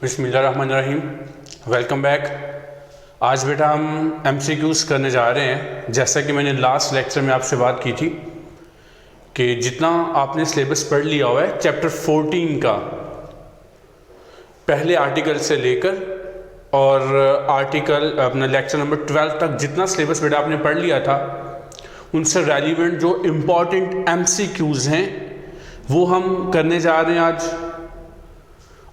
बिस्मिल्लाहिर्रहमानिर्रहीम। Welcome back. आज बेटा हम MCQs करने जा रहे हैं। जैसा कि मैंने लास्ट लेक्चर में आपसे बात की थी कि जितना आपने सिलेबस पढ़ लिया हुआ है चैप्टर 14 का, पहले आर्टिकल से लेकर और आर्टिकल अपना लेक्चर नंबर 12 तक जितना सिलेबस बेटा आपने पढ़ लिया था, उनसे रेलिवेंट जो इम्पॉर्टेंट MCQs हैं वो हम करने जा रहे हैं आज।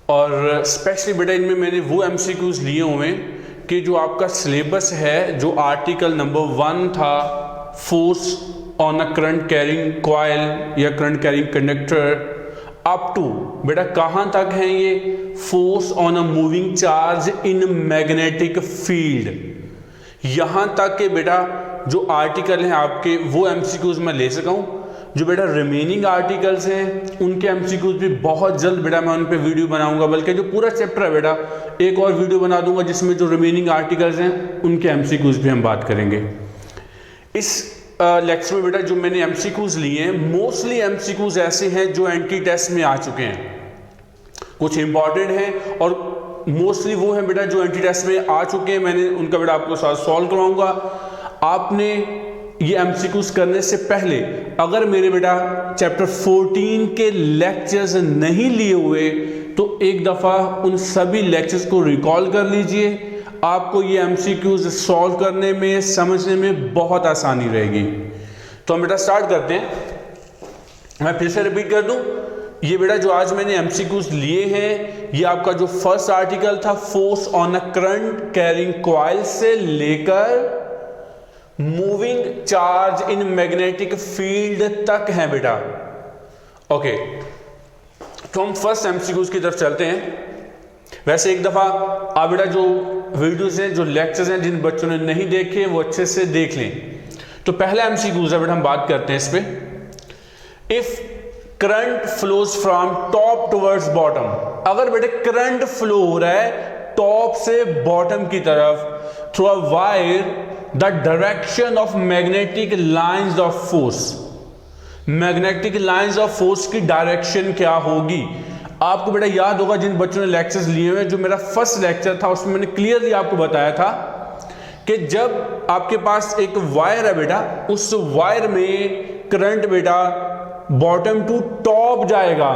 और स्पेशली बेटा इनमें मैंने वो MCQs लिए हुए हैं कि जो आपका सिलेबस है, जो आर्टिकल नंबर 1 था, force on a current carrying coil या current carrying conductor, up to बेटा कहाँ तक है ये, force on a moving charge in magnetic field. यहाँ तक के बेटा जो आर्टिकल हैं आपके वो MCQs मैं ले सका हूँ। जो बेटा रिमेनिंग आर्टिकल्स हैं उनके MCQs भी बहुत जल्द बेटा मैं उन पे वीडियो बनाऊंगा, बल्कि जो पूरा चैप्टर है बेटा एक और वीडियो बना दूंगा जिसमें जो रिमेनिंग आर्टिकल्स हैं उनके MCQs भी हम बात करेंगे। इस लेक्चर में बेटा जो मैंने MCQs लिए हैं, मोस्टली MCQs ऐसे हैं जो एंटी टेस्ट में आ चुके हैं। कुछ इंपॉर्टेंट हैं और मोस्टली वो हैं बेटा जो एंटी टेस्ट में आ चुके हैं। मैंने उनका बेटा आपको साथ सॉल्व करवाऊंगा। आपने ये MCQs करने से पहले अगर मेरे बेटा चैप्टर 14 के लेक्चर्स नहीं लिए हुए तो एक दफ़ा उन सभी लेक्चर्स को रिकॉल कर लीजिए। आपको ये MCQs सॉल्व करने में, समझने में बहुत आसानी रहेगी। तो हम बेटा स्टार्ट करते हैं। मैं फिर से रिपीट कर दूं, ये बेटा जो आज मैंने MCQs लिए हैं, ये आपका जो फर्स्ट आर्टिकल था force on a current carrying coil से लेकर moving charge in magnetic field तक है बेटा। ओके, तो हम फर्स्ट MCQs की तरफ चलते हैं। वैसे एक दफा आप बेटा जो वीडियोस हैं, जो लेक्चर्स हैं, जिन बच्चों ने नहीं देखे वो अच्छे से देख लें। तो पहला MCQs है बेटा, हम बात करते हैं इस पे। If current flows from top towards bottom, अगर बेटे करंट फ्लो हो रहा है टॉप से बॉटम की तरफ through a wire, the direction of magnetic lines of force, magnetic lines of force की डायरेक्शन क्या होगी। आपको बेटा याद होगा, जिन बच्चों ने लेक्चर्स लिए हुए, जो मेरा फर्स्ट लेक्चर था उसमें मैंने क्लियरली आपको बताया था कि जब आपके पास एक वायर है बेटा, उस वायर में करंट बेटा बॉटम टू टॉप जाएगा।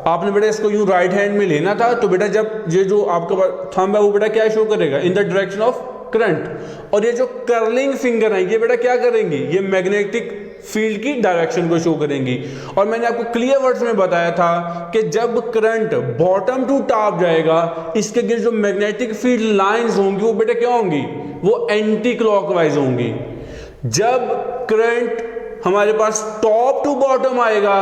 आपने बेटा इसको यूं राइट हैंड में लेना था, तो बेटा जब ये जो आपका थंब है वो बेटा क्या शो करेगा, इन द डायरेक्शन ऑफ करंट। और ये जो कर्लिंग फिंगर है ये बेटा क्या करेंगी, ये मैग्नेटिक फील्ड की डायरेक्शन को शो करेंगी। और मैंने आपको क्लियर वर्ड्स में बताया था कि जब करंट बॉटम टू टॉप जाएगा, इसके गिर्द जो मैग्नेटिक फील्ड लाइंस होंगी वो बेटा क्या होंगी, वो एंटी क्लॉकवाइज होंगी। जब करंट हमारे पास टॉप टू बॉटम आएगा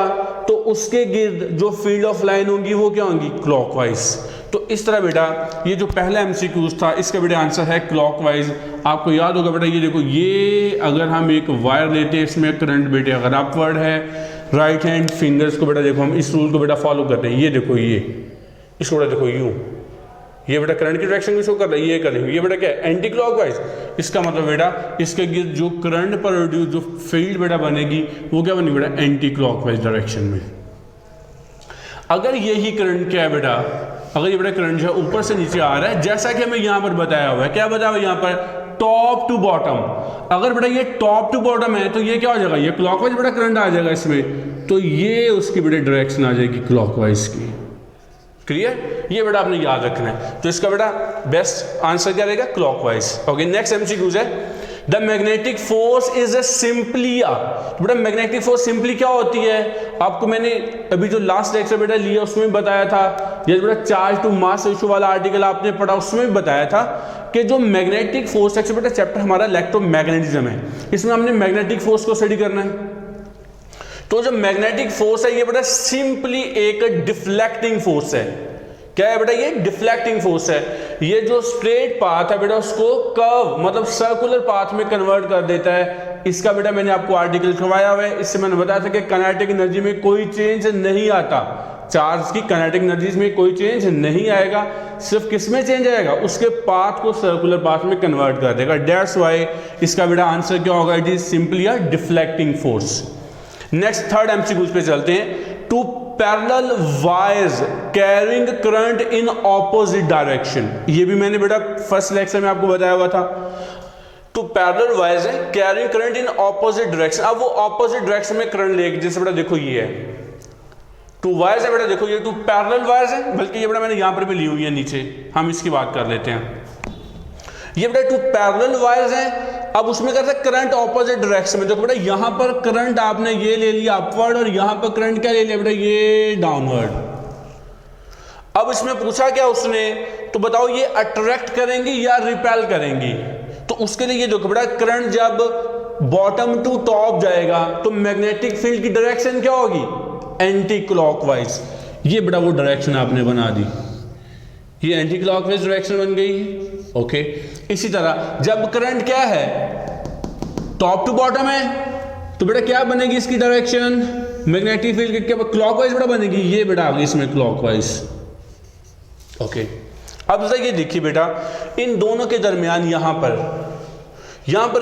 तो उसके गिर्द जो फील्ड ऑफ लाइन होंगी वो क्या होंगी, क्लॉकवाइज। तो इस तरह बेटा ये जो पहला MCQs था इसका बेटा आंसर है क्लॉकवाइज। आपको याद होगा बेटा, ये देखो, ये अगर हम एक वायर लेते हैं, इसमें करंट बेटे अगर अपवर्ड है, राइट हैंड फिंगर्स को बेटा देखो हम इस रूल को बेटा फॉलो करते हैं। ये देखो, ये इसको बेटा देखो यूं, ये बेटा करंट की डायरेक्शन को शो कर रहा है, ये करेंगे, ये बेटा क्या है, एंटी क्लॉकवाइज। इसका मतलब बेटा इसके गिर्द जो करंट पर प्रोड्यूस जो फील्ड बेटा बनेगी वो क्या बनेगी बेटा, एंटी क्लॉकवाइज डायरेक्शन में। अगर यही करंट क्या है बेटा, अगर ये बेटा करंट जो है ऊपर से नीचे आ रहा है, जैसा कि हमें यहां पर बताया हुआ है, क्या बताया हुआ है यहां पर, टॉप टू बॉटम। अगर बेटा ये टॉप टू बॉटम है तो ये क्या हो जाएगा, ये क्लॉकवाइज बेटा करंट आ जाएगा इसमें, तो ये उसकी बेटा डायरेक्शन आ जाएगी क्लॉकवाइज की। क्लियर, ये बेटा आपने याद रखना है। तो इसका बेटा बेस्ट आंसर क्या रहेगा, क्लॉकवाइज। ओके, नेक्स्ट MCQs है, the magnetic force is a simply. तो बेटा मैग्नेटिक फोर्स सिंपली क्या होती है, आपको मैंने अभी जो लास्ट लेक्चर बेटा लिया उसमें बताया था। ये बेटा चार्ज टू मास रेशियो वाला आर्टिकल आपने पढ़ा, उसमें भी बताया था कि जो मैग्नेटिक फोर्स है बेटा, चैप्टर हमारा इलेक्ट्रोमैग्नेटिज्म है, इसमें हमने मैग्नेटिक फोर्स को स्टडी करना है। तो जो मैग्नेटिक फोर्स है ये बेटा सिंपली एक डिफ्लेक्टिंग फोर्स है। क्या है बेटा, ये डिफ्लेक्टिंग फोर्स है। ये जो स्ट्रेट पाथ है बेटा उसको कर्व मतलब सर्कुलर पाथ में कन्वर्ट कर देता है। इसका बेटा मैंने आपको आर्टिकल करवाया हुआ है, इससे मैंने बताया था कि काइनेटिक एनर्जी में कोई चेंज नहीं आता, चार्ज की काइनेटिक एनर्जी में कोई चेंज नहीं आएगा, सिर्फ किस में चेंज आएगा, उसके पाथ को सर्कुलर पाथ में कन्वर्ट कर देगा। दैट्स व्हाई इसका बेटा आंसर क्या होगा, it is simply a deflecting force. Next third MCQs पे चलते हैं। Two parallel wires carrying current in opposite direction. ये भी मैंने बेटा फर्स्ट लेक्चर में आपको बताया हुआ था। तो पैरेलल वायर्स है carrying current in opposite direction. अब वो ऑपोजिट डायरेक्शन में करंट लेके, जैसे बेटा देखो ये है टू वायर्स है बेटा, देखो ये टू पैरेलल वायर्स है, बल्कि ये बेटा मैंने यहां पर भी ली हुई है नीचे, हम इसकी बात कर लेते हैं। ये बेटा टू पैरेलल वायर्स है। अब उसमें करते हैं करंट ऑपोजिट डायरेक्शन में। देखो बेटा यहां पर करंट आपने ये ले लिया अपवर्ड और यहां पर करंट क्या ले लिया बेटा ये डाउनवर्ड। अब इसमें पूछा क्या उसने, तो बताओ ये अट्रैक्ट करेंगी या रिपेल करेंगी। तो उसके लिए ये देखो बेटा करंट जब बॉटम टू टॉप जाएगा तो मैग्नेटिक फील्ड की डायरेक्शन क्या होगी एंटी क्लॉकवाइज। ये बेटा वो डायरेक्शन आपने बना दी, ये एंटी क्लॉकवाइज डायरेक्शन बन गई। ओके इसी तरह जब करंट क्या है टॉप टू बॉटम है तो बेटा क्या बनेगी इसकी डायरेक्शन मैग्नेटिक फील्ड की क्या क्लॉकवाइज बेटा बनेगी, ये बेटा आ गई इसमें क्लॉकवाइज। ओके अब ये देखिए बेटा इन दोनों के दरमियान यहां पर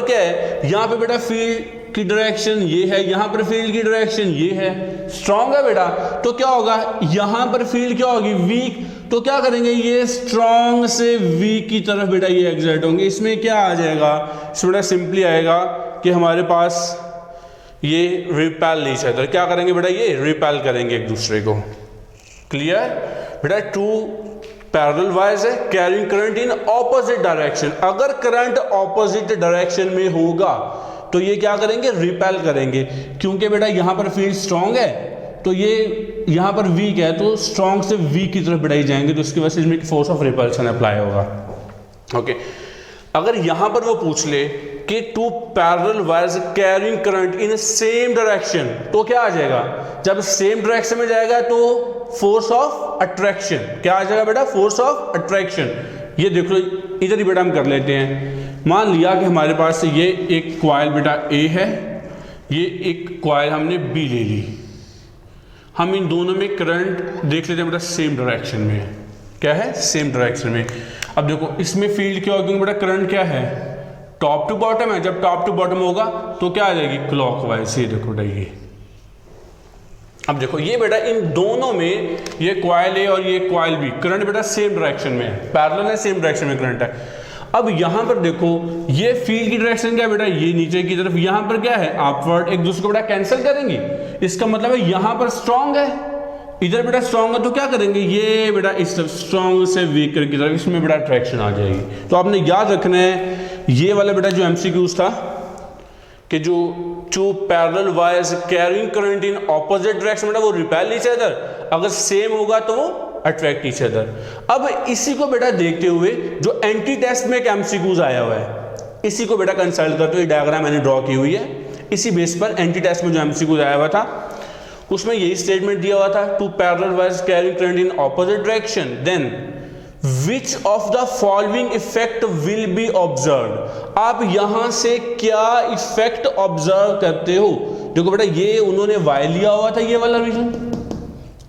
क्या है, यहां पे बेटा फील्ड की डायरेक्शन ये है, यहां पर फील्ड की डायरेक्शन ये है, स्ट्रॉन्ग है बेटा। तो क्या होगा यहां पर फील्ड क्या होगी वीक, तो क्या करेंगे ये स्ट्रॉन्ग से वीक की तरफ बेटा ये एग्जर्ट होंगे। इसमें क्या आ जाएगा, इसमें बेटा सिंपली आएगा कि हमारे पास ये रिपेल ईच अदर, क्या करेंगे बेटा ये रिपेल करेंगे एक दूसरे को। क्लियर बेटा टू पैरेलल वायर्स है carrying current in opposite direction. अगर करंट ऑपोजिट डायरेक्शन में होगा तो ये क्या करेंगे रिपेल करेंगे, क्योंकि बेटा यहां पर फील्ड स्ट्रांग है तो ये यहां पर वीक है तो स्ट्रांग से वीक की तरफ बढ़ाई जाएंगे, तो इसकी वजह से इसमें फोर्स ऑफ रिपल्शन अप्लाई होगा। ओके अगर यहां पर वो पूछ ले कि two parallel wires carrying current in same direction तो क्या आ जाएगा, जब सेम डायरेक्शन में जाएगा तो फोर्स ऑफ अट्रैक्शन, क्या आ जाएगा बेटा फोर्स ऑफ अट्रैक्शन। ये देख लो इधर ही बेटा हम कर लेते हैं। मान लिया कि हमारे पास ये एक कॉइल बेटा ए है, ये एक कॉइल हमने बी ले ली, हम इन दोनों में करंट देख लेते हैं बेटा सेम डायरेक्शन में, क्या है सेम डायरेक्शन में। अब देखो इसमें फील्ड क्या होगी बेटा करंट क्या है टॉप टू बॉटम है, जब टॉप टू बॉटम होगा तो क्या आ जाएगी क्लॉकवाइज। ये देखो बेटा ये अब देखो ये बेटा इन दोनों में ये कॉइल ए और ये कॉइल बी करंट बेटा सेम डायरेक्शन में है, पैरेलल है सेम डायरेक्शन में करंट है। अब यहां पर देखो ये फील्ड की डायरेक्शन क्या है बेटा ये नीचे की तरफ, यहां पर क्या है अपवर्ड, एक दूसरे को बेटा कैंसिल करेंगे। इसका मतलब है यहां पर स्ट्रांग है, इधर बेटा स्ट्रांग है तो क्या करेंगे ये बेटा इस तरफ स्ट्रांग से वीकर की तरफ, इसमें बेटा अट्रैक्शन आ जाएगी। तो आपने याद रखना है ये वाला बेटा जो एमसीक्यूज था कि जो two parallel wires carrying current in opposite direction बेटा वो रिपेल ईच अदर, अगर सेम होगा तो वो अट्रैक्ट ईच अदर। अब इसी को बेटा देखते हुए जो एंटी टेस्ट में एक एमसीक्यूज आया हुआ है इसी को बेटा कंसल्ट करते हुए डायग्राम मैंने ड्रॉ की हुई है, इसी बेस पर एंटी टेस्ट में जो एमसीक्यूज आया हुआ था उसमें यही स्टेटमेंट दिया हुआ था two parallel wires carrying current in opposite direction then Which of the following effect will be observed। आप यहां से क्या इफेक्ट ऑब्जर्व करते हो। देखो बेटा ये उन्होंने y लिया हुआ था ये वाला रीजन,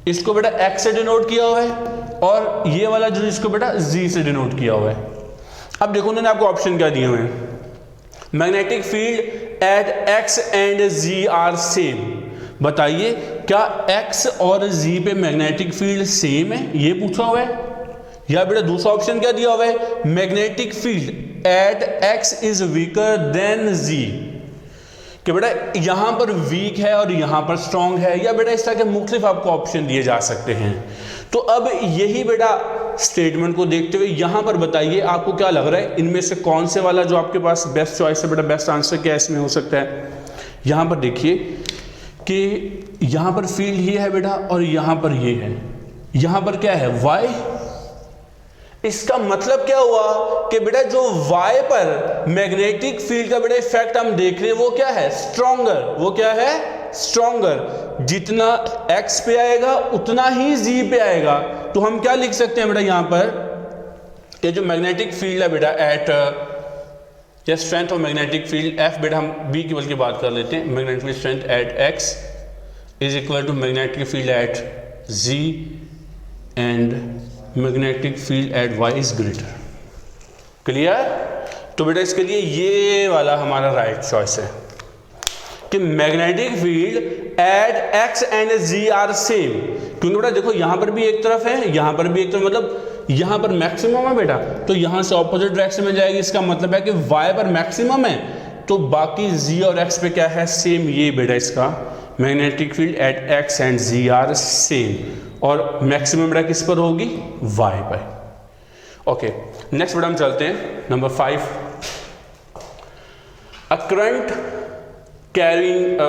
इसको बेटा x से डिनोट किया हुआ है और ये वाला जो इसको बेटा z से डिनोट किया हुआ है। अब देखो उन्होंने आपको ऑप्शन क्या दिए हुए हैं, magnetic field at x and z are same. बताइए क्या x और z पे मैग्नेटिक फील्ड सेम है, ये पूछा हुआ है। या बेटा दूसरा ऑप्शन क्या दिया हुआ है magnetic field at x is weaker then z, कि बेटा यहां पर वीक है और यहां पर स्ट्रांग है, या बेटा इस तरह के मुख्तलिफ आपको ऑप्शन दिए जा सकते हैं। तो अब यही बेटा स्टेटमेंट को देखते हुए यहां पर बताइए आपको क्या लग रहा है इनमें से कौन से वाला जो आपके पास बेस्ट चॉइस है बेटा, बेस्ट आंसर क्या इसमें हो सकता है। यहां पर देखिए कि यहां पर फील्ड ये है बेटा और यहां पर ये है, यहां पर क्या है y, इसका मतलब क्या हुआ कि बेटा जो y पर मैग्नेटिक फील्ड का बेटा इफेक्ट हम देख रहे हैं वो क्या है स्ट्रॉन्गर, वो क्या है स्ट्रॉन्गर। जितना x पे आएगा उतना ही z पे आएगा। तो हम क्या लिख सकते हैं बेटा यहां पर कि जो मैग्नेटिक फील्ड है बेटा एट या strength of magnetic field F बेटा हम B की बल्कि बात कर लेते हैं, magnetic field strength at x is equal to magnetic field at z and magnetic field at y is greater. Clear. तो बेटा इसके लिए ये वाला हमारा राइट चॉइस है कि magnetic field at x and z are same, क्योंकि बेटा देखो यहां पर भी एक तरफ है, यहां पर भी एक तरफ, मतलब यहां पर मैक्सिमम है बेटा, तो यहां से ऑपोजिट डायरेक्शन में जाएगी। इसका मतलब है कि y पर मैक्सिमम है, तो बाकी z और x पे क्या है, सेम। ये बेटा इसका magnetic field at x and z are same, और मैक्सिमम बेटा किस पर होगी, y पर। ओके, नेक्स्ट बेटा हम चलते हैं number 5। A current carrying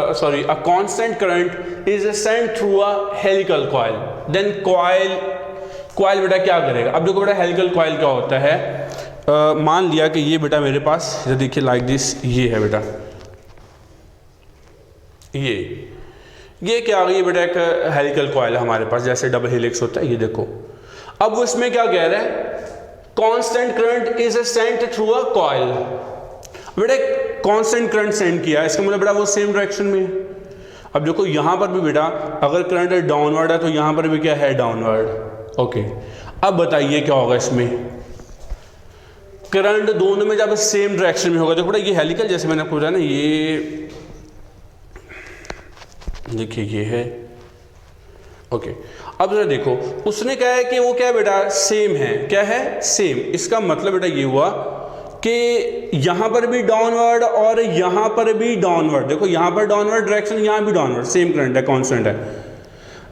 a constant current is sent through a helical coil, then coil बेटा क्या करेगा। अब देखो बेटा हेलिकल कॉइल क्या होता है, मान लिया कि ये बेटा मेरे पास, ये देखिए लाइक दिस, ये है बेटा, ये क्या आ गई बेटा, एक हेलिकल कॉइल है हमारे पास, जैसे डबल हेलिक्स होता है, ये देखो। अब वो इसमें क्या कह रहा है, constant current is sent through a coil. बेटा कांस्टेंट करंट सेंड किया, इसका मतलब बेटा वो सेम डायरेक्शन में है। अब देखो यहां पर भी बेटा अगर करंट डाउनवर्ड है तो यहां पर भी क्या है, डाउनवर्ड। ओके, अब बताइए क्या होगा इसमें, करंट दोनों में जब सेम डायरेक्शन में होगा। देखो बेटा ये हेलिकल, जैसे मैंने आपको बताया ना, ये देखिए ये है। ओके, अब जरा देखो उसने कहा है कि वो क्या है बेटा, सेम है, क्या है, सेम। इसका मतलब बेटा ये हुआ कि यहां पर भी डाउनवर्ड और यहां पर भी डाउनवर्ड। देखो यहां पर डाउनवर्ड डायरेक्शन, यहां भी डाउनवर्ड, सेम करंट है, कांस्टेंट है।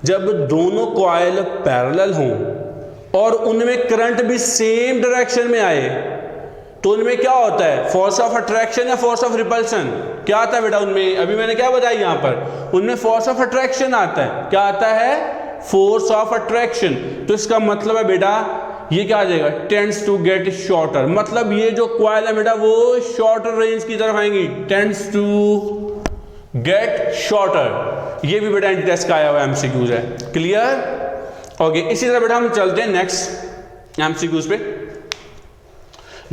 जब दोनों कॉइल पैरेलल हों और उनमें करंट भी सेम डायरेक्शन में आए तो उनमें क्या होता है, फोर्स ऑफ अट्रैक्शन या फोर्स ऑफ रिपल्शन, क्या आता है बेटा उनमें, अभी मैंने क्या बताया यहां पर, उनमें फोर्स ऑफ अट्रैक्शन आता है। क्या आता है, फोर्स ऑफ अट्रैक्शन। तो इसका मतलब है बेटा ये क्या आ जाएगा, टेंड्स टू गेट शॉर्टर, मतलब ये जो कॉइल है बेटा वो शॉर्टर रेंज की तरफ आएंगी, टेंड्स टू गेट शॉर्टर। ये भी बेटा एंटी-टेस्ट का आया हुआ एमसीक्यूज है, क्लियर। ओके, इसी तरह बेटा हम चलते हैं नेक्स्ट एमसीक्यूज पे।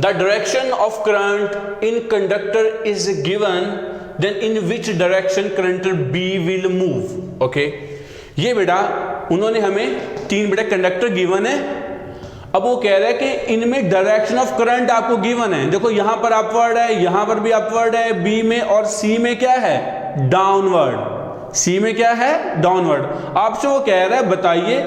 The direction of current in conductor is given, then in which direction current be will move. Okay, ये बेटा उन्होंने हमें 3 बेटा कंडक्टर गिवन है। अब वो कह रहा है कि इनमें डायरेक्शन ऑफ करंट आपको गिवन है। देखो यहां पर अपवर्ड है, यहां पर भी अपवर्ड है, बी में, और सी में क्या है, डाउनवर्ड। सी में क्या है, डाउनवर्ड। आपसे वो कह रहा है बताइए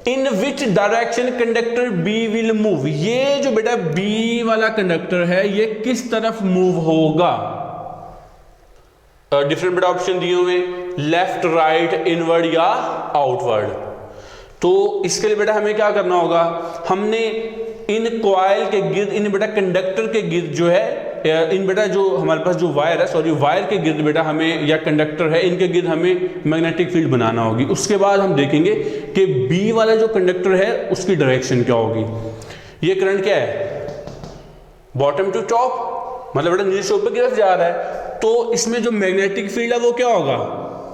in which direction conductor B will move. ये जो बेटा बी वाला कंडक्टर है ये किस तरफ मूव होगा। डिफरेंट बेटा ऑप्शन दिए हुए, लेफ्ट, राइट, इनवर्ड या आउटवर्ड। तो इसके लिए बेटा हमें क्या करना होगा, हमने इन कॉइल के गिर्द, इन बेटा कंडक्टर के गिर्द जो है, इन बेटा जो हमारे पास जो वायर है, सॉरी वायर के गिर्द बेटा हमें, या कंडक्टर है इनके गिर्द हमें मैग्नेटिक फील्ड बनाना होगी। उसके बाद हम देखेंगे कि बी वाला जो कंडक्टर है उसकी डायरेक्शन क्या होगी। ये करंट क्या है, बॉटम टू टॉप, मतलब बेटा नीचे से ऊपर की तरफ जा रहा है, तो इसमें जो मैग्नेटिक फील्ड है वो क्या होगा,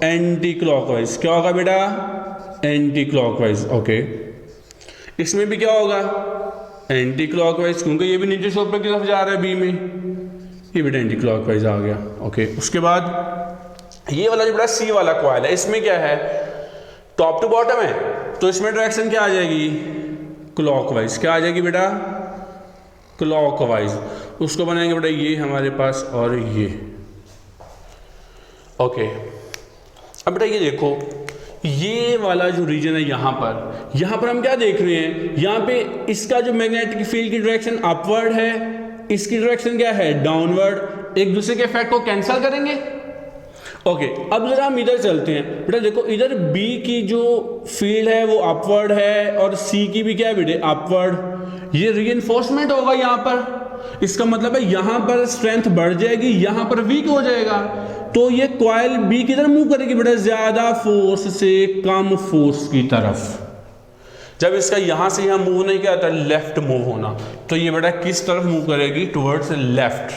एंटी क्लॉकवाइज। क्या होगा बेटा, एंटी क्लॉकवाइज। ओके, इसमें भी क्या होगा, एंटी क्लॉकवाइज, क्योंकि ये भी नीचे से ऊपर की तरफ जा रहा है बी में, ये बेटा एंटी क्लॉकवाइज आ गया। ओके, उसके बाद ये वाला जो बेटा सी वाला कॉइल है, इसमें क्या है, टॉप टू बॉटम है, तो इसमें डायरेक्शन क्या आ जाएगी, क्लॉकवाइज। क्या आ जाएगी बेटा, क्लॉकवाइज। उसको बनाएंगे बेटा ये हमारे पास और ये। ओके, अब बेटा ये देखो ये वाला जो रीजन है यहां पर हम क्या देख रहे हैं, यहां पे इसका जो मैग्नेटिक फील्ड की डायरेक्शन अपवर्ड है, इसकी डायरेक्शन क्या है, डाउनवर्ड। एक दूसरे के इफेक्ट को कैंसिल करेंगे। ओके, अब जरा हम इधर चलते हैं बेटा। देखो इधर बी की जो फील्ड है वो अपवर्ड है और सी की भी क्या है बेटे, अपवर्ड। ये रीइंफोर्समेंट होगा यहां पर, इसका मतलब है यहां पर स्ट्रेंथ बढ़ जाएगी, यहां पर वीक हो जाएगा। तो ये कॉइल बी किधर मूव करेगी बेटा, ज्यादा फोर्स से कम फोर्स की तरफ। जब इसका यहां से यहां मूव नहीं किया था, लेफ्ट मूव होना, तो ये बेटा किस तरफ मूव करेगी, टुवर्ड्स लेफ्ट।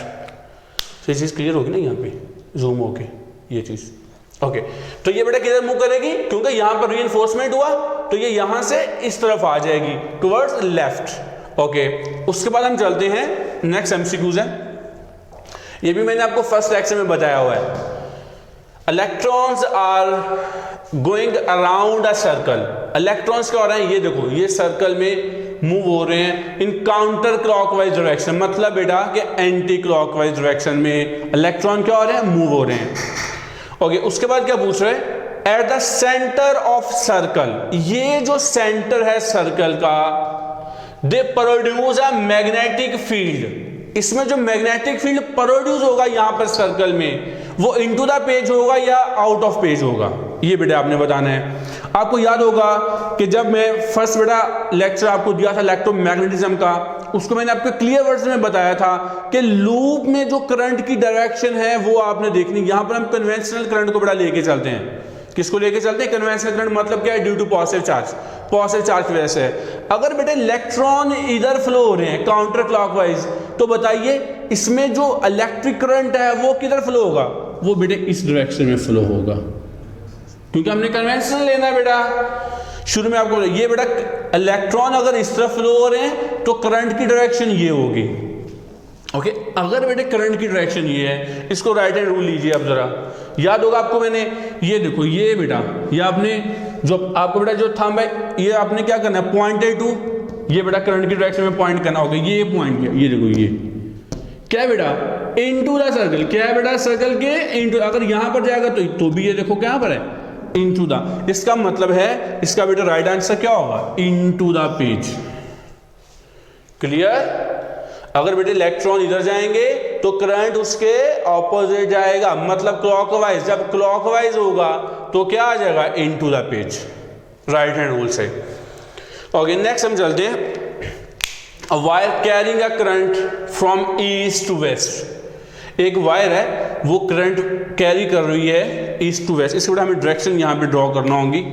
तो ये चीज क्लियर होगी ना यहाँ पे जूम होके, ये चीज। ओके, तो ये बेटा किधर मूव करेगी, क्योंकि यहां पर रीइंफोर्समेंट हुआ तो ये यहां से इस तरफ आ जाएगी, टुवर्ड्स लेफ्ट। ओके, उसके बाद हम चलते हैं नेक्स्ट एमसीक्यूज है। ये भी मैंने आपको फर्स्ट लेक्चर में बताया हुआ है। Electrons are going around a circle. Electrons क्या हो रहे हैं, ये देखो ये सर्कल में मूव हो रहे हैं इन काउंटर क्लॉकवाइज डायरेक्शन, मतलब बेटा कि एंटी क्लॉकवाइज डायरेक्शन में इलेक्ट्रॉन क्या हो रहे हैं, मूव हो रहे हैं। ओके, उसके बाद क्या पूछ रहे हैं, at the centre of circle, ये जो सेंटर है सर्कल का, they produce a magnetic field, इसमें जो मैग्नेटिक फील्ड प्रोड्यूस होगा यहां पर सर्कल में, वो इनटू द पेज होगा या आउट ऑफ पेज होगा, ये बेटा आपने बताना है। आपको याद होगा कि जब मैं फर्स्ट बेटा लेक्चर आपको दिया था इलेक्ट्रोमैग्नेटिज्म का, उसको मैंने आपको क्लियर वर्ड्स में बताया था कि लूप में जो करंट की डायरेक्शन है वो आपने देखनी। यहां पर हम कन्वेंशनल करंट को बेटा लेके चलते हैं, किसको लेके चलते हैं? कन्वेंशनल करंट मतलब क्या है? ड्यू टू पॉजिटिव चार्ज की वजह से। अगर बेटे इलेक्ट्रॉन इधर फ्लो हो रहे हैं काउंटर क्लॉकवाइज, तो बताइए इसमें जो इलेक्ट्रिक करंट है वो किधर फ्लो होगा? वो बेटे इस डायरेक्शन में फ्लो होगा, क्योंकि हमने कन्वेंशनल लेना है बेटा। शुरू में आपको ये बेटा इलेक्ट्रॉन अगर इस तरफ फ्लो हो रहे हैं तो करंट की डायरेक्शन ये होगी। ओके, अगर बेटे करंट की डायरेक्शन ये है, इसको राइट हैंड रूल लीजिए अब जरा। याद होगा आपको मैंने ये देखो ये बेटा, ये आपने जो आपको बेटा जो थंब है ये आपने क्या करना है? पॉइंटेड टू, ये बेटा करंट की डायरेक्शन में पॉइंट करना होगा। ये पॉइंट किया, ये देखो ये क्या है बेटा? Into the circle. क्या है बेटा? सर्कल के इनटू। अगर यहां पर जाएगा तो भी ये देखो क्या पर है? Into the. इसका मतलब है इसका बेटा राइट आंसर क्या होगा? Into the page. क्लियर? अगर बेटे इलेक्ट्रॉन इधर जाएंगे तो करंट उसके ऑपोजिट जाएगा, मतलब क्लॉकवाइज। जब क्लॉकवाइज होगा तो क्या आ जाएगा? Into the page, right hand rule से। ओके, नेक्स्ट हम चलते हैं। A wire carrying a current from east to west. एक वायर है वो करंट कैरी कर रही है ईस्ट टू वेस्ट। इसके बेटा हमें डायरेक्शन यहां पे ड्रॉ करना होगी,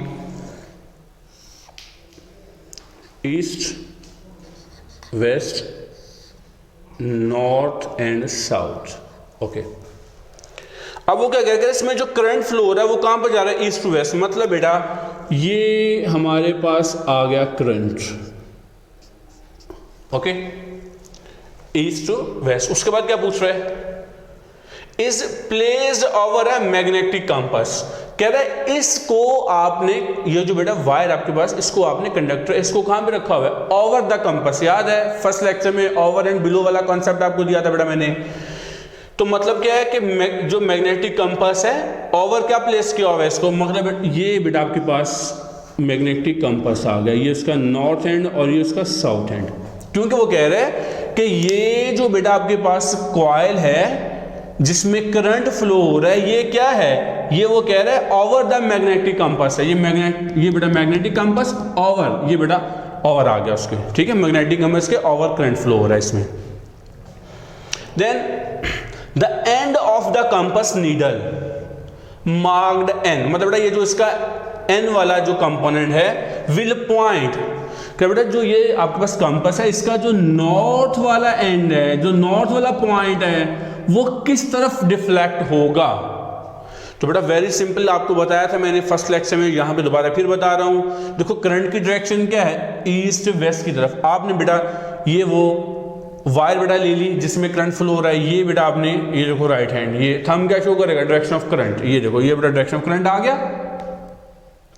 east west north and south. Okay, अब वो क्या करेगा? इसमें जो करंट फ्लो हो रहा है वो कहां पर जा रहा है? East to west. मतलब बेटा ये हमारे पास आ गया current, okay, east to west. उसके बाद क्या पूछ रहा है? Is placed over a magnetic compass. कह रहा है इसको आपने, ये जो बेटा वायर आपके पास, इसको आपने कंडक्टर, इसको कहां पे रखा हुआ है? Over the compass. याद है फर्स्ट लेक्चर में ओवर एंड बिलो वाला कॉन्सेप्ट आपको दिया था बेटा मैंने। तो मतलब क्या है कि जो मैग्नेटिक कंपास है ओवर क्या प्लेस किया हुआ है इसको, मतलब ये बेटा आपके पास मैग्नेटिक कंपास आ गया, ये इसका नॉर्थ एंड और ये इसका साउथ एंड। क्योंकि वो कह रहे हैं कि ये जो बेटा आपके पास कॉइल है जिसमें करंट फ्लो हो रहा है, ये क्या है? ये वो कह रहा है ओवर द मैग्नेटिक कंपास है। ये बेटा मैग्नेटिक कंपास ओवर, ये बेटा ओवर आ गया उसके, ठीक है, मैग्नेटिक कंपास के ओवर करंट फ्लो हो रहा है इसमें। Then the end of the compass needle marked N, मतलब बेटा ये जो इसका एन वाला जो कंपोनेंट है विल पॉइंट। क्या बेटा जो ये आपके पास कंपास है इसका जो नॉर्थ वाला एंड है, जो नॉर्थ वाला पॉइंट है, वो किस तरफ डिफ्लेक्ट होगा? तो बेटा वेरी सिंपल, आपको बताया था मैंने फर्स्ट लेक्चर में, यहां पे दोबारा फिर बता रहा हूं। देखो करंट की डायरेक्शन क्या है? ईस्ट वेस्ट की तरफ। आपने बेटा ये वो वायर बेटा ले ली जिसमें करंट फ्लो हो रहा है, ये बेटा आपने ये देखो राइट हैंड, ये थंब क्या शो करेगा? Direction of current. ये देखो ये बेटा डायरेक्शन ऑफ करंट आ गया।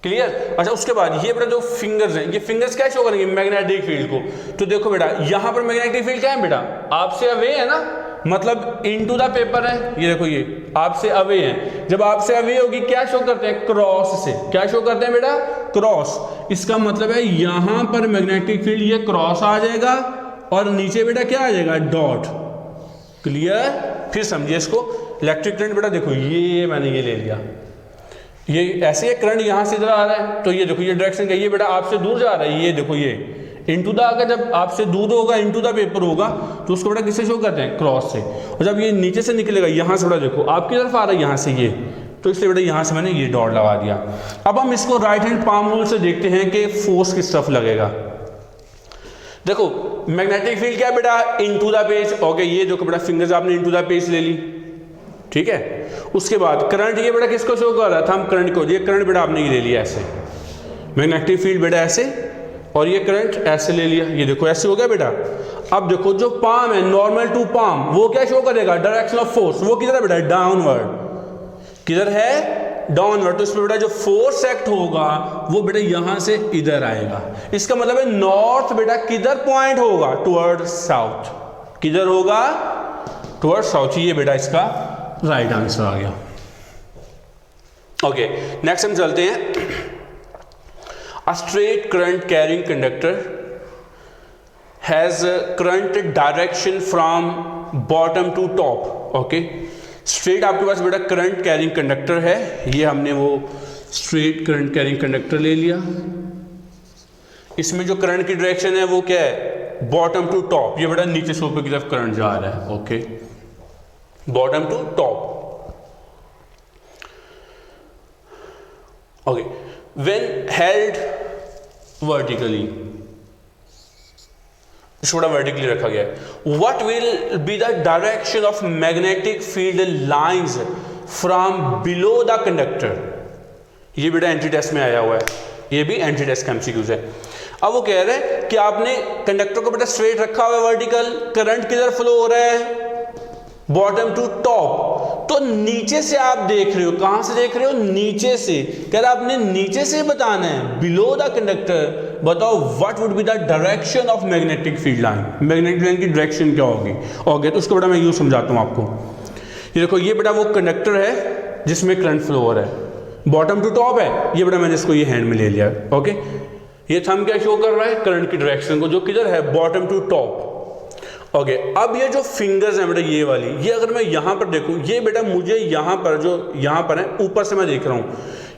क्लियर? अच्छा, उसके बाद ये बेटा जो फिंगर्स हैं, ये फिंगर्स क्या शो करेंगे? मैग्नेटिक फील्ड को। तो देखो बेटा यहां पर मैग्नेटिक फील्ड क्या है बेटा? आपसे अवे है ना, मतलब इनटू द पेपर है। ये देखो ये आपसे अवे है। जब आपसे अवे होगी क्या शो करते हैं? क्रॉस से। क्या शो करते हैं बेटा? क्रॉस। इसका मतलब है यहां पर मैग्नेटिक फील्ड ये क्रॉस आ जाएगा और नीचे बेटा क्या आ जाएगा? डॉट। क्लियर? फिर समझिए इसको। इलेक्ट्रिक करंट बेटा देखो ये मैंने ये ले लिया, ये ऐसे ही करंट यहां से इधर आ रहा है, तो ये देखो ये डायरेक्शन क्या, ये बेटा आपसे दूर जा रहा है। ये देखो ये इनटू द, अगर जब आपसे दूर होगा इनटू द पेपर होगा तो उसको बेटा किससे शो करते हैं? क्रॉस से। और जब ये नीचे से निकलेगा यहां से बेटा देखो आपकी तरफ आ रहा है यहां से ये, तो इसलिए बेटा यहां से मैंने ये डॉट लगा दिया। अब हम इसको राइट हैंड पाम रूल से देखते हैं कि फोर्स किस तरफ लगेगा। देखो मैग्नेटिक फील्ड क्या है बेटा? Into the page. ओके, ये जो बेटा फिंगर्स आपने इनटू द पेज ले ली, ठीक है। उसके बाद करंट ये बेटा किसको शो कर रहा था? हम करंट को, ये करंट बेटा आपने ये ले लिया ऐसे, मैग्नेटिक फील्ड बेटा ऐसे, और ये करंट ऐसे ले लिया। ये देखो ऐसे हो गया बेटा। अब देखो जो पाम है नॉर्मल टू पाम, वो क्या शो करेगा? Direction of force. वो किधर है बेटा? डाउनवर्ड। किधर है? डाउनवर्ड। तो इसमें बेटा जो फोर्स एक्ट होगा वो बेटा यहां से इधर आएगा। इसका मतलब है नॉर्थ बेटा किधर पॉइंट होगा? Toward south. किधर होगा? Toward south. ये बेटा इसका राइट आंसर आ गया। ओके, नेक्स्ट हम चलते हैं। A straight current carrying conductor has current direction from bottom to top. Okay, straight आपके पास बेटा करंट कैरिंग कंडक्टर है, ये हमने वो स्ट्रेट करंट कैरिंग कंडक्टर ले लिया। इसमें जो करंट की डायरेक्शन है वो क्या है, बॉटम टू टॉप। ये बेटा नीचे से ऊपर की तरफ करंट जा रहा है। Okay, bottom to top. Okay, when held vertically, थोड़ा वर्टिकली रखा गया है। What will be the direction of magnetic field lines from below the conductor. ये बेटा एंट्री टेस्ट में आया हुआ है, ये भी एंट्री टेस्ट का एमसीक्यूज है। अब वो कह रहे हैं कि आपने कंडक्टर को बेटा स्ट्रेट रखा हुआ है वर्टिकल, करंट किधर फ्लो हो रहा है, बॉटम टू टॉप। तो नीचे से आप देख रहे हो, कहां से देख रहे हो, नीचे से। कह रहा आपने नीचे से बताना है, बिलो द कंडक्टर। बताओ what would be the direction of magnetic field line, magnetic line की डायरेक्शन क्या होगी। ओके, तो उसको बेटा मैं यूं समझाता हूं आपको। ये देखो, ये बेटा वो कंडक्टर है जिसमें करंट फ्लो हो रहा है, बॉटम टू टॉप है। ये बेटा मैंने इसको ये हैंड में ले लिया। ओके, ये थंब क्या शो कर रहा है, करंट की डायरेक्शन को, जो किधर है, बॉटम टू टॉप। ओके, अब ये जो फिंगर्स हैं बेटा, ये वाली, ये अगर मैं यहां पर देखूं, ये बेटा मुझे यहां पर, जो यहां पर है ऊपर से मैं देख रहा हूं,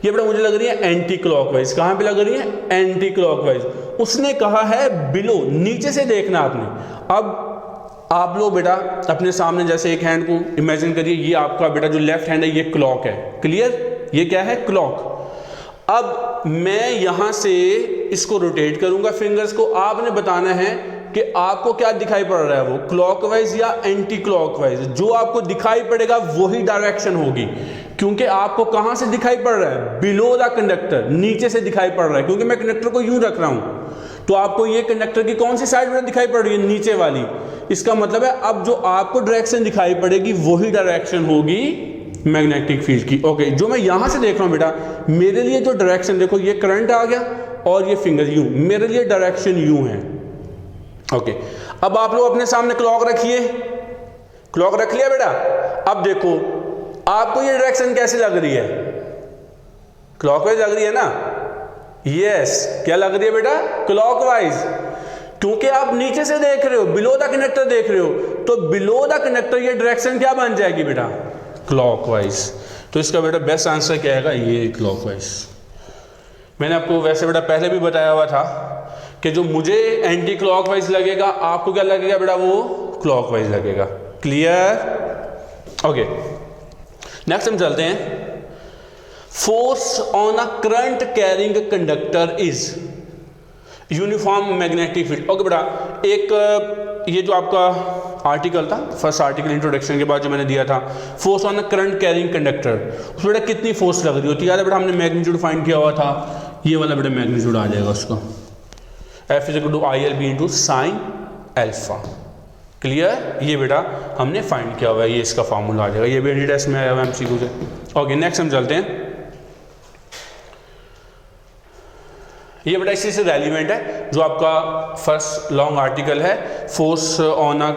ये बेटा मुझे लग रही है एंटी क्लॉकवाइज। कहां पे लग रही है, एंटी क्लॉकवाइज। उसने कहा है बिलो, नीचे से देखना आपने। अब आप लोग बेटा अपने सामने जैसे एक हैंड को इमेजिन करिए, ये आपका बेटा जो लेफ्ट हैंड है ये क्लॉक है, क्लियर, ये क्या है, क्लॉक। अब मैं यहां से इसको रोटेट करूंगा फिंगर्स को, आपने बताना है कि आपको क्या दिखाई पड़ रहा है, वो क्लॉकवाइज या एंटी क्लॉकवाइज। जो आपको दिखाई पड़ेगा वही डायरेक्शन होगी, क्योंकि आपको कहां से दिखाई पड़ रहा है, बिलो द कंडक्टर, नीचे से दिखाई पड़ रहा है, क्योंकि मैं कंडक्टर को यूं रख रहा हूं। तो आपको ये कंडक्टर की कौन सी साइड में दिखाई पड़ रही है, नीचे वाली। इसका मतलब है अब जो आपको डायरेक्शन दिखाई पड़ेगी वही डायरेक्शन होगी मैग्नेटिक फील्ड की। ओके, जो मैं यहां से देख रहा हूं बेटा, मेरे लिए जो डायरेक्शन, देखो ये करंट आ गया और ये फिंगर यूं, मेरे लिए डायरेक्शन यूं है। ओके, अब आप लोग अपने सामने क्लॉक रखिए, क्लॉक रख लिया बेटा। अब देखो आपको ये डायरेक्शन कैसे लग रही है, क्लॉकवाइज लग रही है ना। यस, क्या लग रही है बेटा, क्लॉकवाइज, क्योंकि आप नीचे से देख रहे हो, बिलो द कंडक्टर देख रहे हो। तो बिलो द कंडक्टर ये डायरेक्शन क्या बन जाएगी बेटा, क्लॉकवाइज। तो इसका बेटा बेस्ट आंसर क्या आएगा, ये क्लॉकवाइज। मैंने आपको वैसे बेटा पहले भी बताया हुआ था कि जो मुझे एंटी क्लॉकवाइज लगेगा, आपको क्या लगेगा बेटा, वो क्लॉकवाइज लगेगा। क्लियर। ओके, नेक्स्ट हम चलते हैं। Force on a current carrying conductor is uniform magnetic field. Okay बेटा, एक ये जो आपका आर्टिकल था, फर्स्ट आर्टिकल इंट्रोडक्शन के बाद जो मैंने दिया था, force on a current carrying conductor, उसमें बेटा कितनी फोर्स लग रही होती है, याद है बेटा, हमने मैग्नीट्यूड फाइंड किया हुआ था, ये वाला बेटा मैग्नीट्यूड आ जाएगा उसको, F is equal to ILB into sine alpha. Clear, ये बेटा हमने फाइंड किया हुआ है, ये इसका फार्मूला आ जाएगा, ये भी एंटी टेस्ट में आया हुआ है MCQ से। ओके, नेक्स्ट हम चलते हैं। ये बेटा इसी से रेलिवेंट है, जो आपका फर्स्ट लॉन्ग आर्टिकल है, force on a